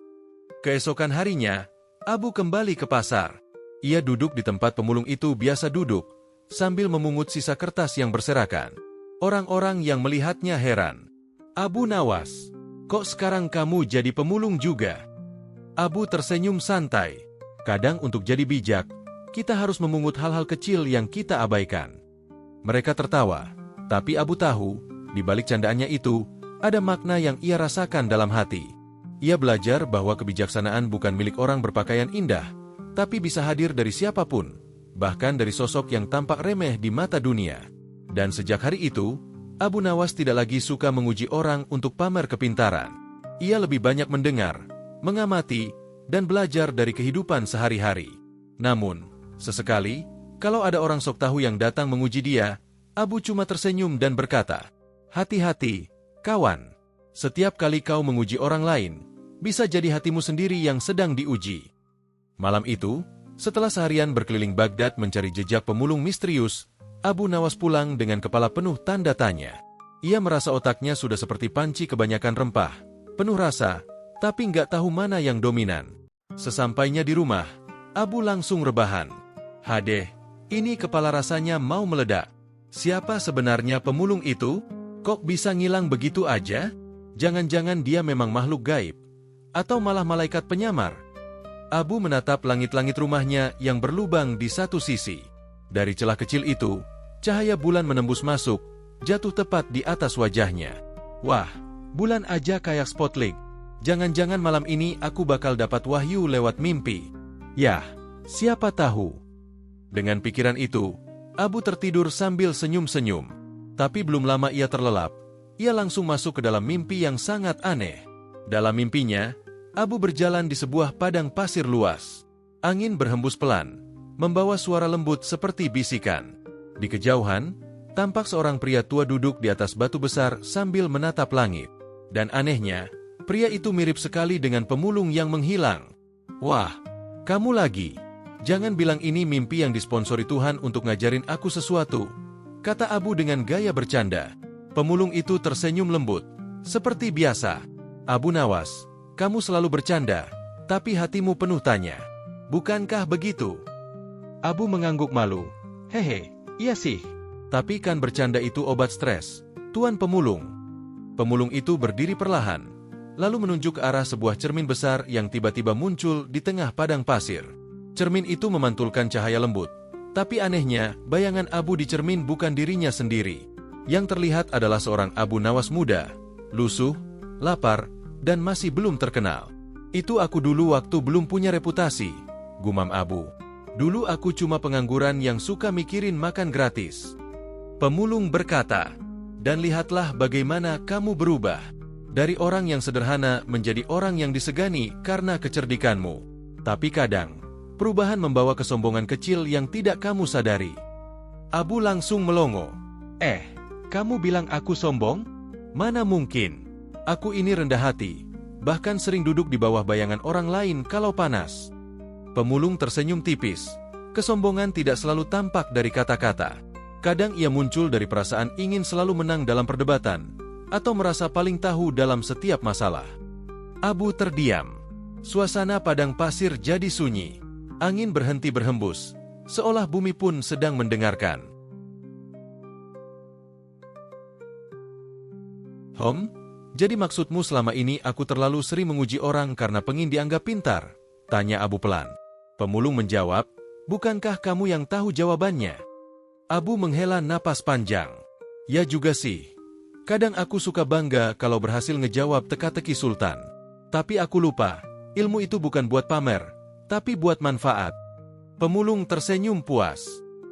Keesokan harinya, Abu kembali ke pasar. Ia duduk di tempat pemulung itu biasa duduk, sambil memungut sisa kertas yang berserakan. Orang-orang yang melihatnya heran. Abu Nawas, kok sekarang kamu jadi pemulung juga? Abu tersenyum santai. Kadang untuk jadi bijak, kita harus memungut hal-hal kecil yang kita abaikan. Mereka tertawa, tapi Abu tahu, di balik candaannya itu, ada makna yang ia rasakan dalam hati. Ia belajar bahwa kebijaksanaan bukan milik orang berpakaian indah, tapi bisa hadir dari siapapun, bahkan dari sosok yang tampak remeh di mata dunia. Dan sejak hari itu, Abu Nawas tidak lagi suka menguji orang untuk pamer kepintaran. Ia lebih banyak mendengar, mengamati, dan belajar dari kehidupan sehari-hari. Namun, sesekali, kalau ada orang sok tahu yang datang menguji dia, Abu cuma tersenyum dan berkata, "Hati-hati, kawan. Setiap kali kau menguji orang lain, bisa jadi hatimu sendiri yang sedang diuji." Malam itu, setelah seharian berkeliling Baghdad mencari jejak pemulung misterius, Abu Nawas pulang dengan kepala penuh tanda tanya. Ia merasa otaknya sudah seperti panci kebanyakan rempah, penuh rasa, tapi nggak tahu mana yang dominan. Sesampainya di rumah, Abu langsung rebahan. Hadeh, ini kepala rasanya mau meledak. Siapa sebenarnya pemulung itu? Kok bisa ngilang begitu aja? Jangan-jangan dia memang makhluk gaib? Atau malah malaikat penyamar? Abu menatap langit-langit rumahnya yang berlubang di satu sisi. Dari celah kecil itu, cahaya bulan menembus masuk, jatuh tepat di atas wajahnya. Wah, bulan aja kayak spotlight. Jangan-jangan malam ini aku bakal dapat wahyu lewat mimpi. Yah, siapa tahu. Dengan pikiran itu, Abu tertidur sambil senyum-senyum. Tapi belum lama ia terlelap. Ia langsung masuk ke dalam mimpi yang sangat aneh. Dalam mimpinya, Abu berjalan di sebuah padang pasir luas. Angin berhembus pelan, membawa suara lembut seperti bisikan. Di kejauhan, tampak seorang pria tua duduk di atas batu besar sambil menatap langit. Dan anehnya, pria itu mirip sekali dengan pemulung yang menghilang. Wah, kamu lagi. Jangan bilang ini mimpi yang disponsori Tuhan untuk ngajarin aku sesuatu, kata Abu dengan gaya bercanda. Pemulung itu tersenyum lembut. Seperti biasa. Abu Nawas, kamu selalu bercanda, tapi hatimu penuh tanya. Bukankah begitu? Abu mengangguk malu. Hehe, iya sih. Tapi kan bercanda itu obat stres, Tuan Pemulung. Pemulung itu berdiri perlahan, lalu menunjuk ke arah sebuah cermin besar yang tiba-tiba muncul di tengah padang pasir. Cermin itu memantulkan cahaya lembut. Tapi anehnya, bayangan Abu di cermin bukan dirinya sendiri. Yang terlihat adalah seorang Abu Nawas muda, lusuh, lapar, dan masih belum terkenal. Itu aku dulu waktu belum punya reputasi, gumam Abu. Dulu aku cuma pengangguran yang suka mikirin makan gratis. Pemulung berkata, dan lihatlah bagaimana kamu berubah. Dari orang yang sederhana menjadi orang yang disegani karena kecerdikanmu. Tapi kadang, perubahan membawa kesombongan kecil yang tidak kamu sadari. Abu langsung melongo. Kamu bilang aku sombong? Mana mungkin? Aku ini rendah hati, bahkan sering duduk di bawah bayangan orang lain kalau panas. Pemulung tersenyum tipis. Kesombongan tidak selalu tampak dari kata-kata. Kadang ia muncul dari perasaan ingin selalu menang dalam perdebatan, atau merasa paling tahu dalam setiap masalah. Abu terdiam. Suasana padang pasir jadi sunyi. Angin berhenti berhembus, seolah bumi pun sedang mendengarkan. Jadi maksudmu selama ini aku terlalu sering menguji orang karena pengin dianggap pintar? Tanya Abu pelan. Pemulung menjawab, bukankah kamu yang tahu jawabannya? Abu menghela napas panjang. Ya juga sih. Kadang aku suka bangga kalau berhasil ngejawab teka-teki Sultan. Tapi aku lupa, ilmu itu bukan buat pamer, tapi buat manfaat. Pemulung tersenyum puas.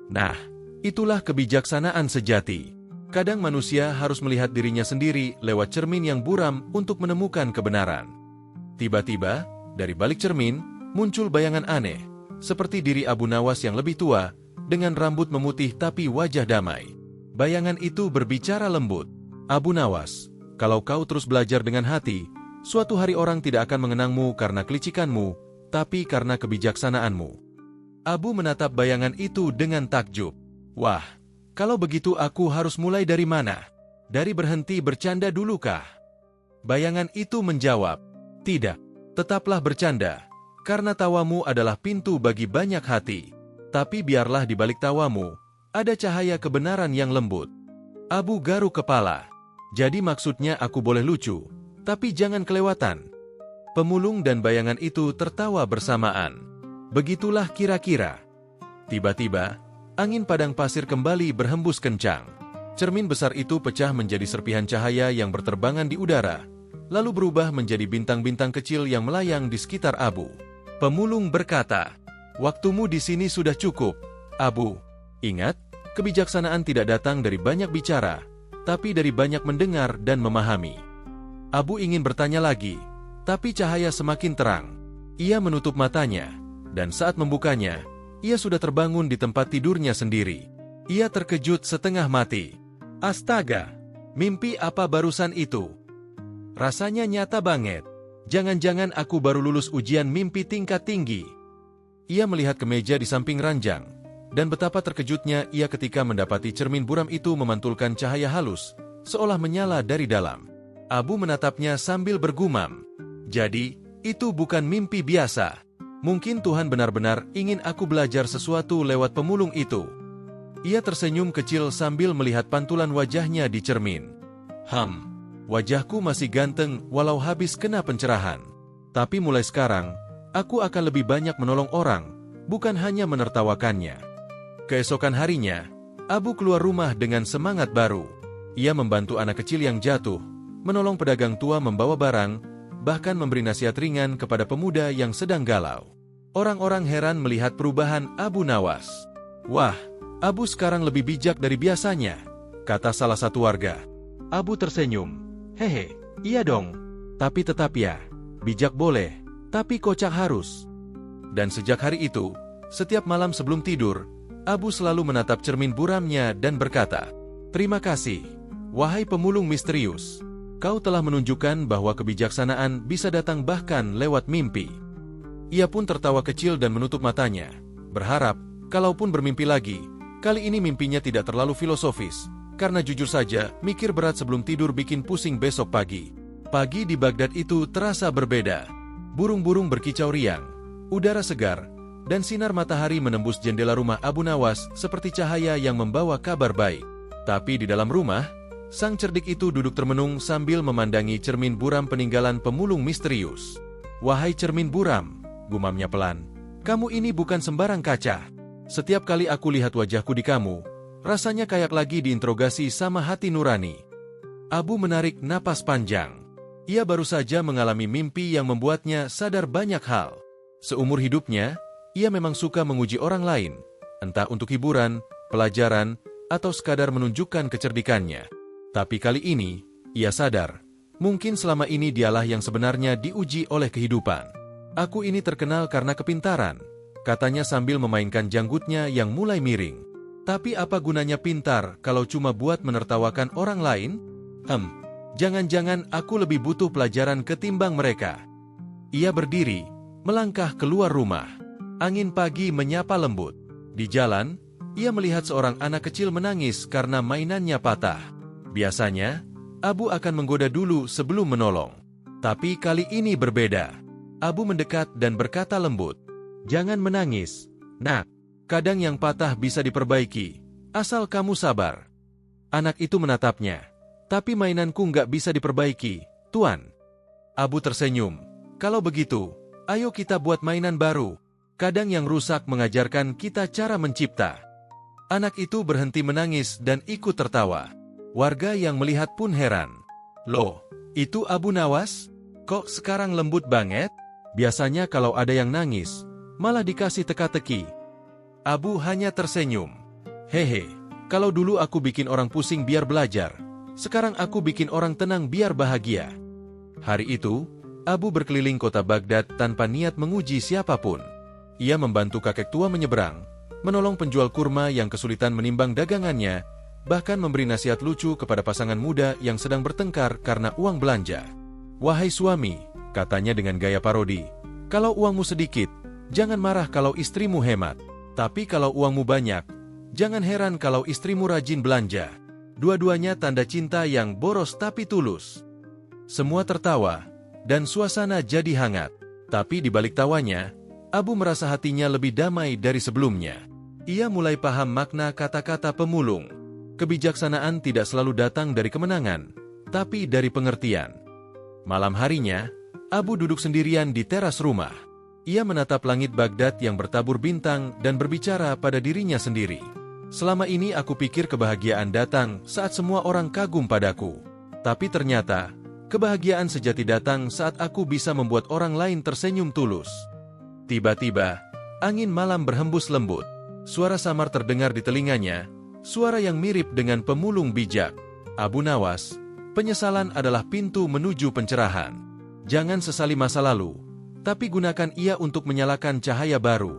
Nah, Itulah kebijaksanaan sejati. Kadang manusia harus melihat dirinya sendiri lewat cermin yang buram untuk menemukan kebenaran. Tiba-tiba, dari balik cermin, muncul bayangan aneh, seperti diri Abu Nawas yang lebih tua, dengan rambut memutih tapi wajah damai. Bayangan itu berbicara lembut. Abu Nawas, kalau kau terus belajar dengan hati, suatu hari orang tidak akan mengenangmu karena kelicikanmu, tapi karena kebijaksanaanmu. Abu menatap bayangan itu dengan takjub. Wah, kalau begitu aku harus mulai dari mana? Dari berhenti bercanda dulukah? Bayangan itu menjawab, tidak, tetaplah bercanda, karena tawamu adalah pintu bagi banyak hati. Tapi biarlah di balik tawamu, ada cahaya kebenaran yang lembut. Abu garuk kepala. Jadi maksudnya aku boleh lucu, tapi jangan kelewatan. Pemulung dan bayangan itu tertawa bersamaan. Begitulah kira-kira. Tiba-tiba, angin padang pasir kembali berhembus kencang. Cermin besar itu pecah menjadi serpihan cahaya yang berterbangan di udara, lalu berubah menjadi bintang-bintang kecil yang melayang di sekitar Abu. Pemulung berkata, "Waktumu di sini sudah cukup, Abu. Ingat, kebijaksanaan tidak datang dari banyak bicara, tapi dari banyak mendengar dan memahami." Abu ingin bertanya lagi, tapi cahaya semakin terang. Ia menutup matanya, dan saat membukanya, ia sudah terbangun di tempat tidurnya sendiri. Ia terkejut setengah mati. Astaga, mimpi apa barusan itu? Rasanya nyata banget. Jangan-jangan aku baru lulus ujian mimpi tingkat tinggi. Ia melihat ke meja di samping ranjang, dan betapa terkejutnya ia ketika mendapati cermin buram itu memantulkan cahaya halus, seolah menyala dari dalam. Abu menatapnya sambil bergumam, "Jadi, itu bukan mimpi biasa. Mungkin Tuhan benar-benar ingin aku belajar sesuatu lewat pemulung itu." Ia tersenyum kecil sambil melihat pantulan wajahnya di cermin. Wajahku masih ganteng walau habis kena pencerahan. Tapi mulai sekarang, aku akan lebih banyak menolong orang, bukan hanya menertawakannya. Keesokan harinya, Abu keluar rumah dengan semangat baru. Ia membantu anak kecil yang jatuh, menolong pedagang tua membawa barang, bahkan memberi nasihat ringan kepada pemuda yang sedang galau. Orang-orang heran melihat perubahan Abu Nawas. "Wah, Abu sekarang lebih bijak dari biasanya," kata salah satu warga. Abu tersenyum. "Hehe, iya dong. Tapi tetap ya, bijak boleh, tapi kocak harus." Dan sejak hari itu, setiap malam sebelum tidur, Abu selalu menatap cermin buramnya dan berkata, "Terima kasih, wahai pemulung misterius. Kau telah menunjukkan bahwa kebijaksanaan bisa datang bahkan lewat mimpi." Ia pun tertawa kecil dan menutup matanya, berharap, kalaupun bermimpi lagi, kali ini mimpinya tidak terlalu filosofis, karena jujur saja, mikir berat sebelum tidur bikin pusing besok pagi. Pagi di Baghdad itu terasa berbeda. Burung-burung berkicau riang, udara segar, dan sinar matahari menembus jendela rumah Abu Nawas seperti cahaya yang membawa kabar baik. Tapi di dalam rumah, sang cerdik itu duduk termenung sambil memandangi cermin buram peninggalan pemulung misterius. "Wahai cermin buram," gumamnya pelan, "kamu ini bukan sembarang kaca. Setiap kali aku lihat wajahku di kamu, rasanya kayak lagi diinterogasi sama hati nurani." Abu menarik napas panjang. Ia baru saja mengalami mimpi yang membuatnya sadar banyak hal. Seumur hidupnya, ia memang suka menguji orang lain, entah untuk hiburan, pelajaran, atau sekadar menunjukkan kecerdikannya. Tapi kali ini, ia sadar, mungkin selama ini dialah yang sebenarnya diuji oleh kehidupan. "Aku ini terkenal karena kepintaran," katanya sambil memainkan janggutnya yang mulai miring. "Tapi apa gunanya pintar kalau cuma buat menertawakan orang lain? Jangan-jangan aku lebih butuh pelajaran ketimbang mereka." Ia berdiri, melangkah keluar rumah. Angin pagi menyapa lembut. Di jalan, ia melihat seorang anak kecil menangis karena mainannya patah. Biasanya, Abu akan menggoda dulu sebelum menolong. Tapi kali ini berbeda. Abu mendekat dan berkata lembut, "Jangan menangis, Nak. Kadang yang patah bisa diperbaiki, asal kamu sabar." Anak itu menatapnya. "Tapi mainanku nggak bisa diperbaiki, Tuan." Abu tersenyum. "Kalau begitu, ayo kita buat mainan baru. Kadang yang rusak mengajarkan kita cara mencipta." Anak itu berhenti menangis dan ikut tertawa. Warga yang melihat pun heran. "Loh, itu Abu Nawas? Kok sekarang lembut banget? Biasanya kalau ada yang nangis, malah dikasih teka-teki." Abu hanya tersenyum. Hehe, kalau dulu aku bikin orang pusing biar belajar, sekarang aku bikin orang tenang biar bahagia. Hari itu, Abu berkeliling kota Baghdad tanpa niat menguji siapapun. Ia membantu kakek tua menyeberang, menolong penjual kurma yang kesulitan menimbang dagangannya, bahkan memberi nasihat lucu kepada pasangan muda yang sedang bertengkar karena uang belanja. "Wahai suami," katanya dengan gaya parodi, "kalau uangmu sedikit, jangan marah kalau istrimu hemat. Tapi kalau uangmu banyak, jangan heran kalau istrimu rajin belanja." Dua-duanya tanda cinta yang boros tapi tulus. Semua tertawa, dan suasana jadi hangat. Tapi di balik tawanya, Abu merasa hatinya lebih damai dari sebelumnya. Ia mulai paham makna kata-kata pemulung. Kebijaksanaan tidak selalu datang dari kemenangan, tapi dari pengertian. Malam harinya, Abu duduk sendirian di teras rumah. Ia menatap langit Baghdad yang bertabur bintang dan berbicara pada dirinya sendiri. "Selama ini aku pikir kebahagiaan datang saat semua orang kagum padaku. Tapi ternyata, kebahagiaan sejati datang saat aku bisa membuat orang lain tersenyum tulus." Tiba-tiba, angin malam berhembus lembut. Suara samar terdengar di telinganya, suara yang mirip dengan pemulung bijak. "Abu Nawas, penyesalan adalah pintu menuju pencerahan. Jangan sesali masa lalu, tapi gunakan ia untuk menyalakan cahaya baru."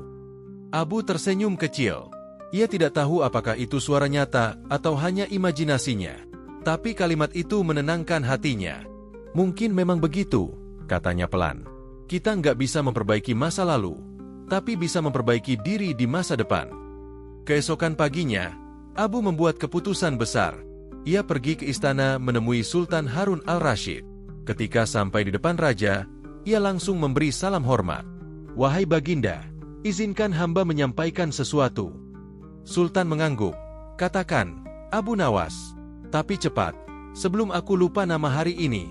Abu tersenyum kecil. Ia tidak tahu apakah itu suara nyata atau hanya imajinasinya. Tapi kalimat itu menenangkan hatinya. "Mungkin memang begitu," katanya pelan. "Kita nggak bisa memperbaiki masa lalu, tapi bisa memperbaiki diri di masa depan." Keesokan paginya, Abu membuat keputusan besar. Ia pergi ke istana menemui Sultan Harun al-Rashid. Ketika sampai di depan raja, ia langsung memberi salam hormat. "Wahai Baginda, izinkan hamba menyampaikan sesuatu." Sultan mengangguk. "Katakan, Abu Nawas. Tapi cepat, sebelum aku lupa nama hari ini."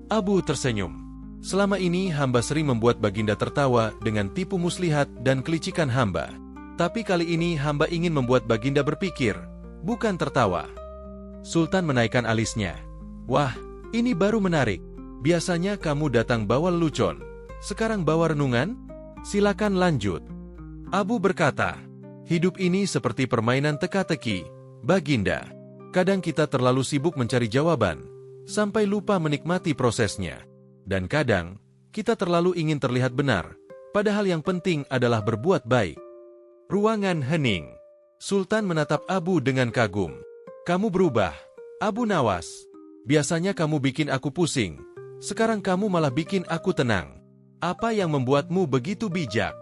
Abu tersenyum. "Selama ini hamba sering membuat Baginda tertawa dengan tipu muslihat dan kelicikan hamba. Tapi kali ini hamba ingin membuat Baginda berpikir, bukan tertawa." Sultan menaikkan alisnya. "Wah, ini baru menarik. Biasanya kamu datang bawa lelucon, sekarang bawa renungan? Silakan lanjut." Abu berkata, "Hidup ini seperti permainan teka-teki, Baginda. Kadang kita terlalu sibuk mencari jawaban, sampai lupa menikmati prosesnya. Dan kadang, kita terlalu ingin terlihat benar, padahal yang penting adalah berbuat baik." Ruangan hening. Sultan menatap Abu dengan kagum. "Kamu berubah, Abu Nawas. Biasanya kamu bikin aku pusing, sekarang kamu malah bikin aku tenang. Apa yang membuatmu begitu bijak?"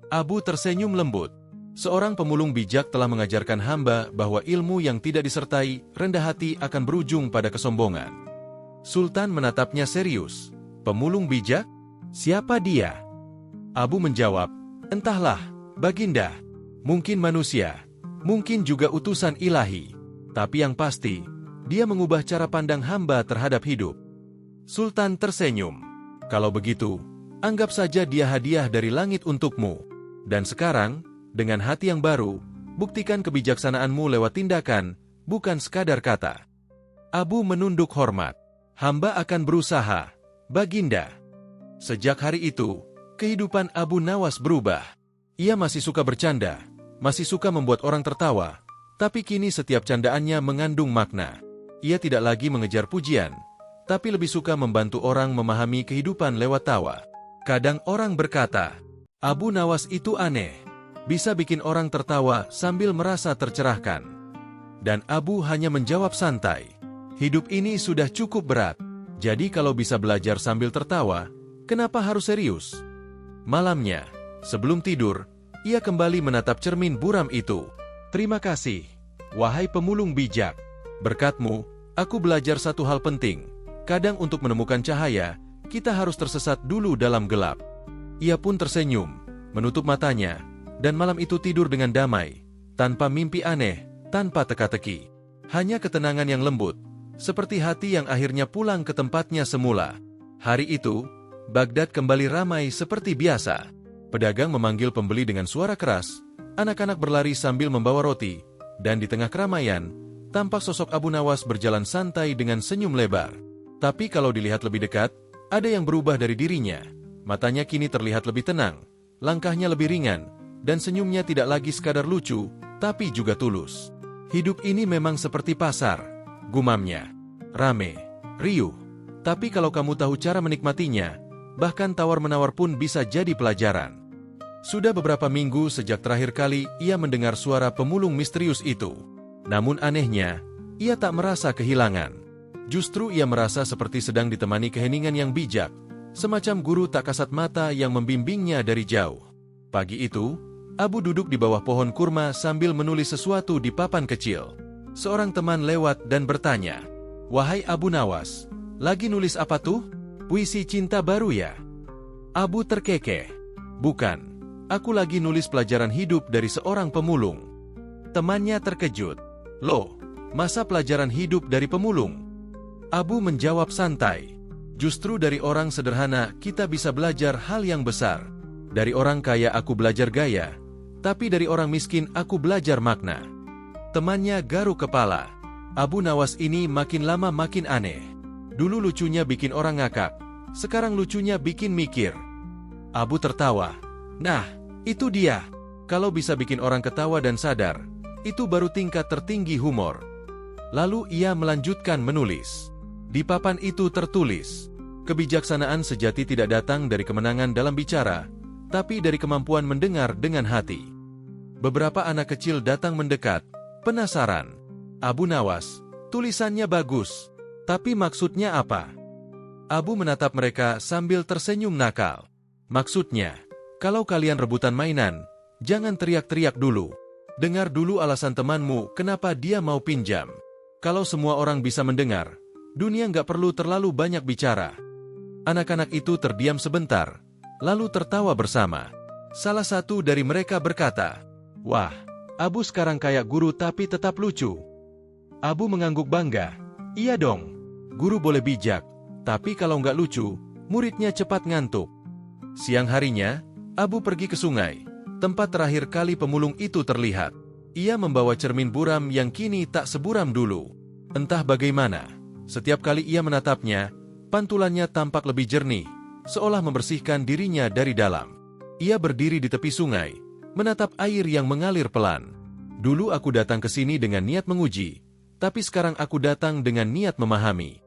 Abu tersenyum lembut. "Seorang pemulung bijak telah mengajarkan hamba bahwa ilmu yang tidak disertai rendah hati akan berujung pada kesombongan." Sultan menatapnya serius. "Pemulung bijak? Siapa dia?" Abu menjawab, "Entahlah, Baginda. Mungkin manusia, mungkin juga utusan ilahi. Tapi yang pasti, dia mengubah cara pandang hamba terhadap hidup." Sultan tersenyum. "Kalau begitu, anggap saja dia hadiah dari langit untukmu. Dan sekarang, dengan hati yang baru, buktikan kebijaksanaanmu lewat tindakan, bukan sekadar kata." Abu menunduk hormat. "Hamba akan berusaha, Baginda." Sejak hari itu, kehidupan Abu Nawas berubah. Ia masih suka bercanda, masih suka membuat orang tertawa, tapi kini setiap candaannya mengandung makna. Ia tidak lagi mengejar pujian, tapi lebih suka membantu orang memahami kehidupan lewat tawa. Kadang orang berkata, Abu Nawas itu aneh, bisa bikin orang tertawa sambil merasa tercerahkan. Dan Abu hanya menjawab santai, "Hidup ini sudah cukup berat, jadi kalau bisa belajar sambil tertawa, kenapa harus serius?" Malamnya, sebelum tidur, ia kembali menatap cermin buram itu. "Terima kasih, wahai pemulung bijak. Berkatmu, aku belajar satu hal penting. Kadang untuk menemukan cahaya, kita harus tersesat dulu dalam gelap." Ia pun tersenyum, menutup matanya, dan malam itu tidur dengan damai, tanpa mimpi aneh, tanpa teka-teki. Hanya ketenangan yang lembut, seperti hati yang akhirnya pulang ke tempatnya semula. Hari itu, Baghdad kembali ramai seperti biasa. Pedagang memanggil pembeli dengan suara keras, anak-anak berlari sambil membawa roti, dan di tengah keramaian, tampak sosok Abu Nawas berjalan santai dengan senyum lebar. Tapi kalau dilihat lebih dekat, ada yang berubah dari dirinya. Matanya kini terlihat lebih tenang, langkahnya lebih ringan, dan senyumnya tidak lagi sekadar lucu, tapi juga tulus. Hidup ini memang seperti pasar, gumamnya. Rame, riuh. Tapi kalau kamu tahu cara menikmatinya, bahkan tawar-menawar pun bisa jadi pelajaran. Sudah beberapa minggu sejak terakhir kali ia mendengar suara pemulung misterius itu. Namun anehnya, ia tak merasa kehilangan. Justru ia merasa seperti sedang ditemani keheningan yang bijak, semacam guru tak kasat mata yang membimbingnya dari jauh. Pagi itu, Abu duduk di bawah pohon kurma sambil menulis sesuatu di papan kecil. Seorang teman lewat dan bertanya, "Wahai Abu Nawas, lagi nulis apa tuh? Puisi cinta baru ya?" Abu terkekeh. "Bukan, aku lagi nulis pelajaran hidup dari seorang pemulung." Temannya terkejut. "Loh, masa pelajaran hidup dari pemulung?" Abu menjawab santai, "Justru dari orang sederhana kita bisa belajar hal yang besar. Dari orang kaya aku belajar gaya, tapi dari orang miskin aku belajar makna." Temannya garuk kepala. Abu Nawas ini makin lama makin aneh. Dulu lucunya bikin orang ngakak, sekarang lucunya bikin mikir. Abu tertawa. "Nah, itu dia. Kalau bisa bikin orang ketawa dan sadar, itu baru tingkat tertinggi humor." Lalu ia melanjutkan menulis. Di papan itu tertulis, "Kebijaksanaan sejati tidak datang dari kemenangan dalam bicara, tapi dari kemampuan mendengar dengan hati." Beberapa anak kecil datang mendekat, penasaran. "Abu Nawas, tulisannya bagus. Tapi maksudnya apa?" Abu menatap mereka sambil tersenyum nakal. "Maksudnya, kalau kalian rebutan mainan, jangan teriak-teriak dulu. Dengar dulu alasan temanmu kenapa dia mau pinjam. Kalau semua orang bisa mendengar, dunia nggak perlu terlalu banyak bicara." Anak-anak itu terdiam sebentar, lalu tertawa bersama. Salah satu dari mereka berkata, "Wah, Abu sekarang kayak guru tapi tetap lucu." Abu mengangguk bangga. "Iya dong, guru boleh bijak, tapi kalau nggak lucu, muridnya cepat ngantuk." Siang harinya, Abu pergi ke sungai, tempat terakhir kali pemulung itu terlihat. Ia membawa cermin buram yang kini tak seburam dulu. Entah bagaimana, setiap kali ia menatapnya, pantulannya tampak lebih jernih, seolah membersihkan dirinya dari dalam. Ia berdiri di tepi sungai, menatap air yang mengalir pelan. "Dulu aku datang ke sini dengan niat menguji, tapi sekarang aku datang dengan niat memahami."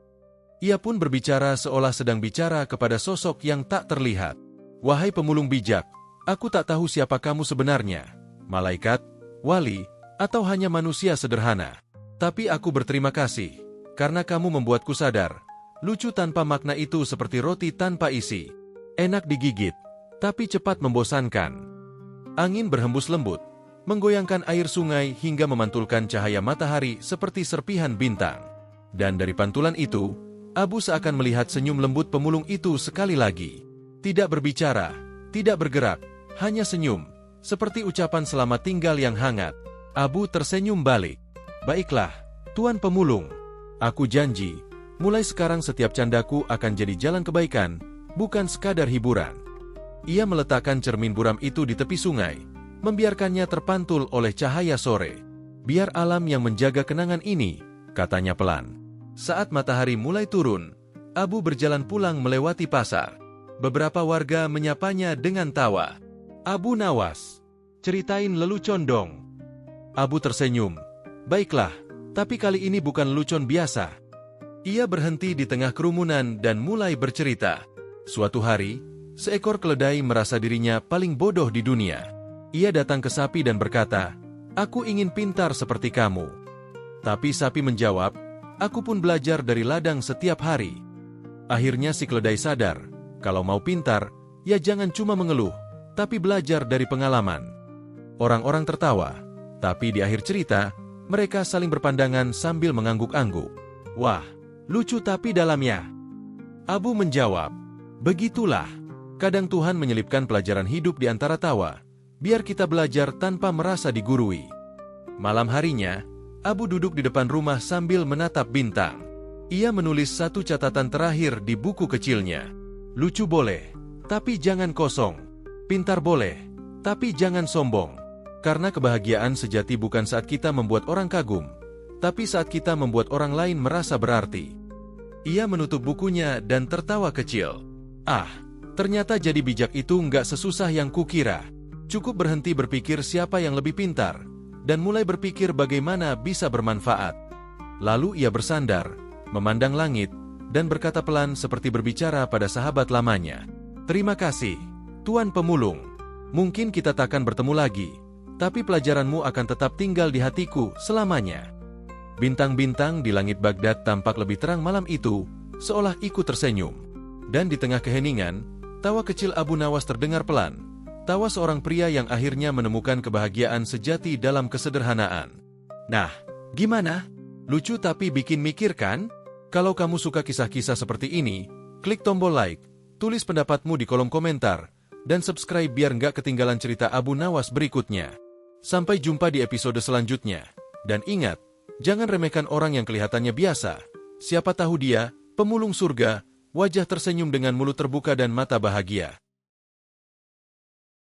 Ia pun berbicara seolah sedang bicara kepada sosok yang tak terlihat. "Wahai pemulung bijak, aku tak tahu siapa kamu sebenarnya, malaikat, wali, atau hanya manusia sederhana. Tapi aku berterima kasih, karena kamu membuatku sadar, lucu tanpa makna itu seperti roti tanpa isi. Enak digigit, tapi cepat membosankan." Angin berhembus lembut, menggoyangkan air sungai hingga memantulkan cahaya matahari seperti serpihan bintang. Dan dari pantulan itu, Abu seakan melihat senyum lembut pemulung itu sekali lagi. Tidak berbicara, tidak bergerak, hanya senyum, seperti ucapan selamat tinggal yang hangat. Abu tersenyum balik. "Baiklah, Tuan Pemulung. Aku janji, mulai sekarang setiap candaku akan jadi jalan kebaikan, bukan sekadar hiburan." Ia meletakkan cermin buram itu di tepi sungai, membiarkannya terpantul oleh cahaya sore. "Biar alam yang menjaga kenangan ini," katanya pelan. Saat matahari mulai turun, Abu berjalan pulang melewati pasar. Beberapa warga menyapanya dengan tawa. "Abu Nawas, ceritain lelucon dong." Abu tersenyum. "Baiklah, tapi kali ini bukan lelucon biasa." Ia berhenti di tengah kerumunan dan mulai bercerita. Suatu hari, seekor keledai merasa dirinya paling bodoh di dunia. Ia datang ke sapi dan berkata, "Aku ingin pintar seperti kamu." Tapi sapi menjawab, "Aku pun belajar dari ladang setiap hari." Akhirnya si keledai sadar, kalau mau pintar, ya jangan cuma mengeluh, tapi belajar dari pengalaman. Orang-orang tertawa, tapi di akhir cerita, mereka saling berpandangan sambil mengangguk-angguk. "Wah, lucu tapi dalamnya." Abu menjawab, "Begitulah. Kadang Tuhan menyelipkan pelajaran hidup di antara tawa, biar kita belajar tanpa merasa digurui." Malam harinya, Abu duduk di depan rumah sambil menatap bintang. Ia menulis satu catatan terakhir di buku kecilnya. "Lucu boleh, tapi jangan kosong. Pintar boleh, tapi jangan sombong. Karena kebahagiaan sejati bukan saat kita membuat orang kagum, tapi saat kita membuat orang lain merasa berarti." Ia menutup bukunya dan tertawa kecil. "Ah, ternyata jadi bijak itu nggak sesusah yang kukira. Cukup berhenti berpikir siapa yang lebih pintar, dan mulai berpikir bagaimana bisa bermanfaat. Lalu ia bersandar, memandang langit, dan berkata pelan seperti berbicara pada sahabat lamanya. "Terima kasih, Tuan Pemulung. Mungkin kita takkan bertemu lagi, tapi pelajaranmu akan tetap tinggal di hatiku selamanya." Bintang-bintang di langit Baghdad tampak lebih terang malam itu, seolah ikut tersenyum. Dan di tengah keheningan, tawa kecil Abu Nawas terdengar pelan. Tawa seorang pria yang akhirnya menemukan kebahagiaan sejati dalam kesederhanaan. Nah, gimana? Lucu tapi bikin mikir kan? Kalau kamu suka kisah-kisah seperti ini, klik tombol like, tulis pendapatmu di kolom komentar, dan subscribe biar nggak ketinggalan cerita Abu Nawas berikutnya. Sampai jumpa di episode selanjutnya. Dan ingat, jangan remehkan orang yang kelihatannya biasa. Siapa tahu dia, pemulung surga, wajah tersenyum dengan mulut terbuka dan mata bahagia.